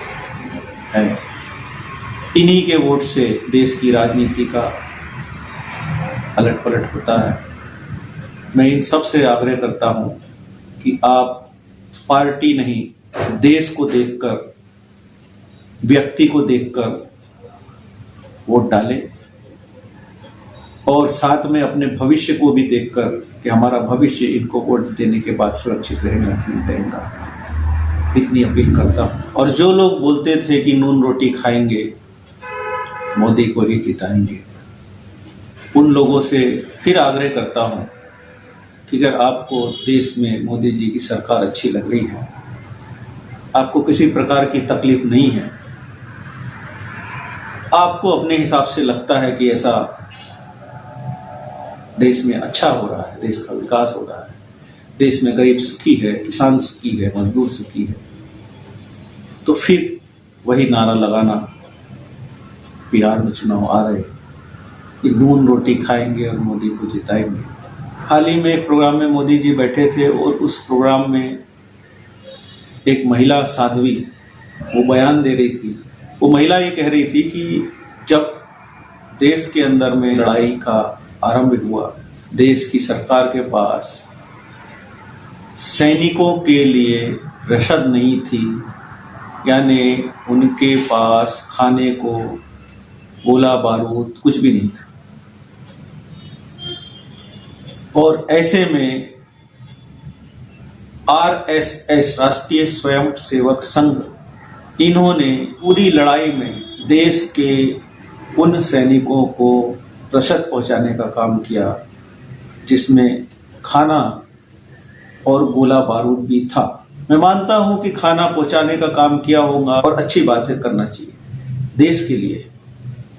हैं। इन्हीं के वोट से देश की राजनीति का अलट पलट होता है। मैं इन सब से आग्रह करता हूं कि आप पार्टी नहीं, देश को देखकर, व्यक्ति को देखकर वोट डालें और साथ में अपने भविष्य को भी देखकर कि हमारा भविष्य इनको वोट देने के बाद सुरक्षित रहेगा नहीं रहेगा, इतनी अपील करता हूं। और जो लोग बोलते थे कि नून रोटी खाएंगे, मोदी को ही जिताएंगे, उन लोगों से फिर आग्रह करता हूं कि अगर आपको देश में मोदी जी की सरकार अच्छी लग रही है, आपको किसी प्रकार की तकलीफ नहीं है, आपको अपने हिसाब से लगता है कि ऐसा देश में अच्छा हो रहा है, देश का विकास हो रहा है, देश में गरीब सुखी है, किसान सुखी है, मजदूर सुखी है, तो फिर वही नारा लगाना, बिहार में चुनाव आ रहे कि नून रोटी खाएंगे और मोदी को जिताएंगे। हाल ही में एक प्रोग्राम में मोदी जी बैठे थे और उस प्रोग्राम में एक महिला साध्वी वो बयान दे रही थी। वो महिला ये कह रही थी कि जब देश के अंदर में लड़ाई का आरंभ हुआ, देश की सरकार के पास सैनिकों के लिए रसद नहीं थी, यानी उनके पास खाने को गोला बारूद कुछ भी नहीं था। और ऐसे में आरएसएस, राष्ट्रीय स्वयं सेवक संघ, इन्होंने पूरी लड़ाई में देश के उन सैनिकों को रसद पहुंचाने का काम किया जिसमें खाना और गोला बारूद भी था। मैं मानता हूं कि खाना पहुंचाने का काम किया होगा और अच्छी बातें करना चाहिए देश के लिए,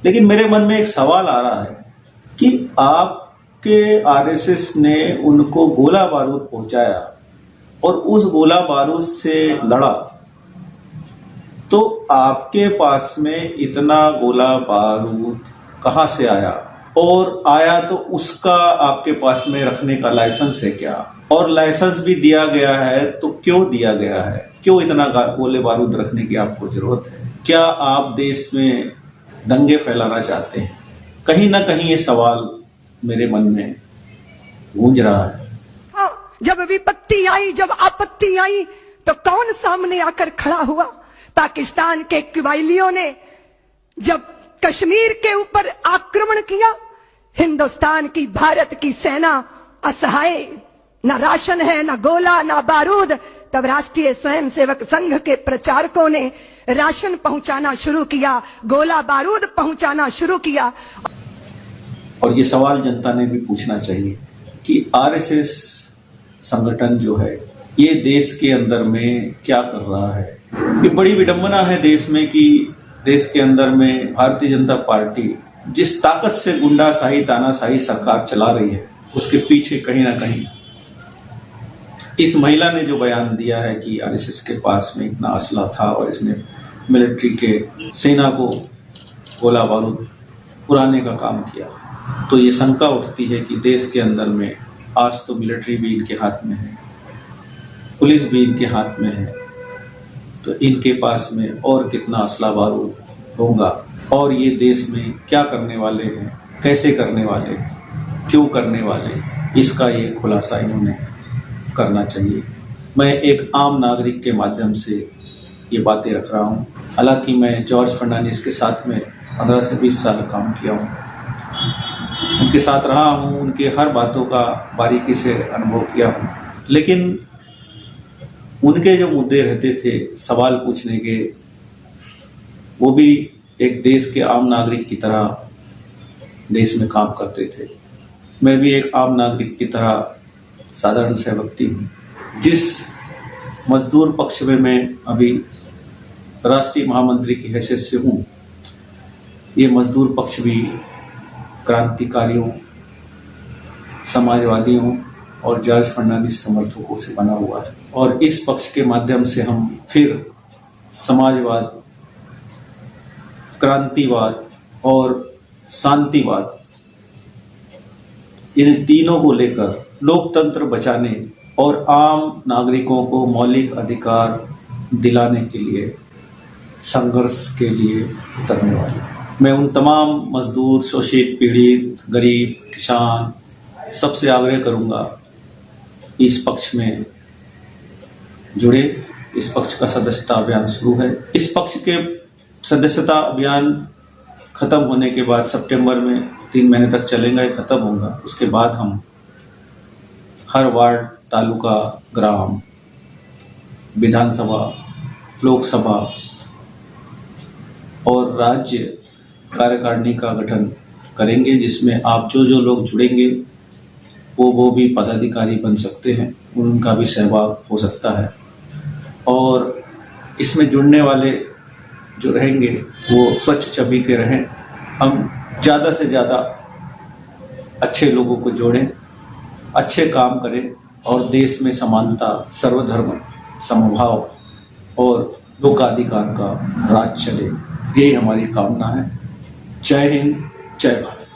लेकिन मेरे मन में एक सवाल आ रहा है कि आपके आरएसएस ने उनको गोला बारूद पहुंचाया और उस गोला बारूद से लड़ा, तो आपके पास में इतना गोला बारूद कहां से आया, और आया तो उसका आपके पास में रखने का लाइसेंस है क्या, और लाइसेंस भी दिया गया है तो क्यों दिया गया है, क्यों इतना गोले बारूद रखने की आपको जरूरत है? क्या आप देश में दंगे फैलाना चाहते हैं? कहीं ना कहीं ये सवाल मेरे मन में गूंज रहा है। जब विपत्ति आई, जब आपत्ति आई, तो कौन सामने आकर खड़ा हुआ? पाकिस्तान के कबायलियों ने जब कश्मीर के ऊपर आक्रमण किया, हिंदुस्तान की, भारत की सेना असहाय, न राशन है, न गोला, न बारूद, तब राष्ट्रीय स्वयंसेवक संघ के प्रचारकों ने राशन पहुंचाना शुरू किया, गोला बारूद पहुंचाना शुरू किया। और ये सवाल जनता ने भी पूछना चाहिए कि आरएसएस संगठन जो है ये देश के अंदर में क्या कर रहा है। ये बड़ी विडंबना है देश में कि देश के अंदर में भारतीय जनता पार्टी जिस ताकत से गुंडाशाही, तानाशाही सरकार चला रही है, उसके पीछे कहीं ना कहीं इस महिला ने जो बयान दिया है कि आरएसएस के पास में इतना असला था और इसने मिलिट्री के सेना को गोला बारूद उड़ाने का काम किया, तो ये शंका उठती है कि देश के अंदर में आज तो मिलिट्री भी इनके हाथ में है, पुलिस भी इनके हाथ में है, तो इनके पास में और कितना असला बारूद होगा, और ये देश में क्या करने वाले हैं, कैसे करने वाले, क्यों करने वाले, इसका ये खुलासा इन्होंने करना चाहिए। मैं एक आम नागरिक के माध्यम से ये बातें रख रहा हूँ। हालांकि मैं जॉर्ज फर्नांडिस के साथ में 15 से 20 साल काम किया हूँ, उनके साथ रहा हूँ, उनके हर बातों का बारीकी से अनुभव किया हूँ, लेकिन उनके जो मुद्दे रहते थे सवाल पूछने के, वो भी एक देश के आम नागरिक की तरह देश में काम करते थे। मैं भी एक आम नागरिक की तरह साधारण से व्यक्ति हूँ। जिस मजदूर पक्ष में मैं अभी राष्ट्रीय महामंत्री की हैसियत से हूँ, ये मजदूर पक्ष भी क्रांतिकारियों, समाजवादियों और जॉर्ज फर्नांडिस समर्थकों से बना हुआ है, और इस पक्ष के माध्यम से हम फिर समाजवाद, क्रांतिवाद और शांतिवाद, इन तीनों को लेकर लोकतंत्र बचाने और आम नागरिकों को मौलिक अधिकार दिलाने के लिए संघर्ष के लिए उतरने वाले। मैं उन तमाम मजदूर, शोषित, पीड़ित, गरीब, किसान सबसे आग्रह करूंगा इस पक्ष में जुड़े। इस पक्ष का सदस्यता अभियान शुरू है। इस पक्ष के सदस्यता अभियान खत्म होने के बाद सितंबर में 3 महीने तक चलेगा, ये खत्म होगा। उसके बाद हम हर वार्ड, तालुका, ग्राम, विधानसभा, लोकसभा और राज्य कार्यकारिणी का गठन करेंगे, जिसमें आप जो लोग जुड़ेंगे वो भी पदाधिकारी बन सकते हैं, उनका भी सहभाग हो सकता है। और इसमें जुड़ने वाले जो रहेंगे वो स्वच्छ छवि के रहें। हम ज़्यादा से ज़्यादा अच्छे लोगों को जोड़ें, अच्छे काम करें और देश में समानता, सर्वधर्म समभाव और लोकाधिकार का राज चले, यही हमारी कामना है। जय हिंद, जय भारत।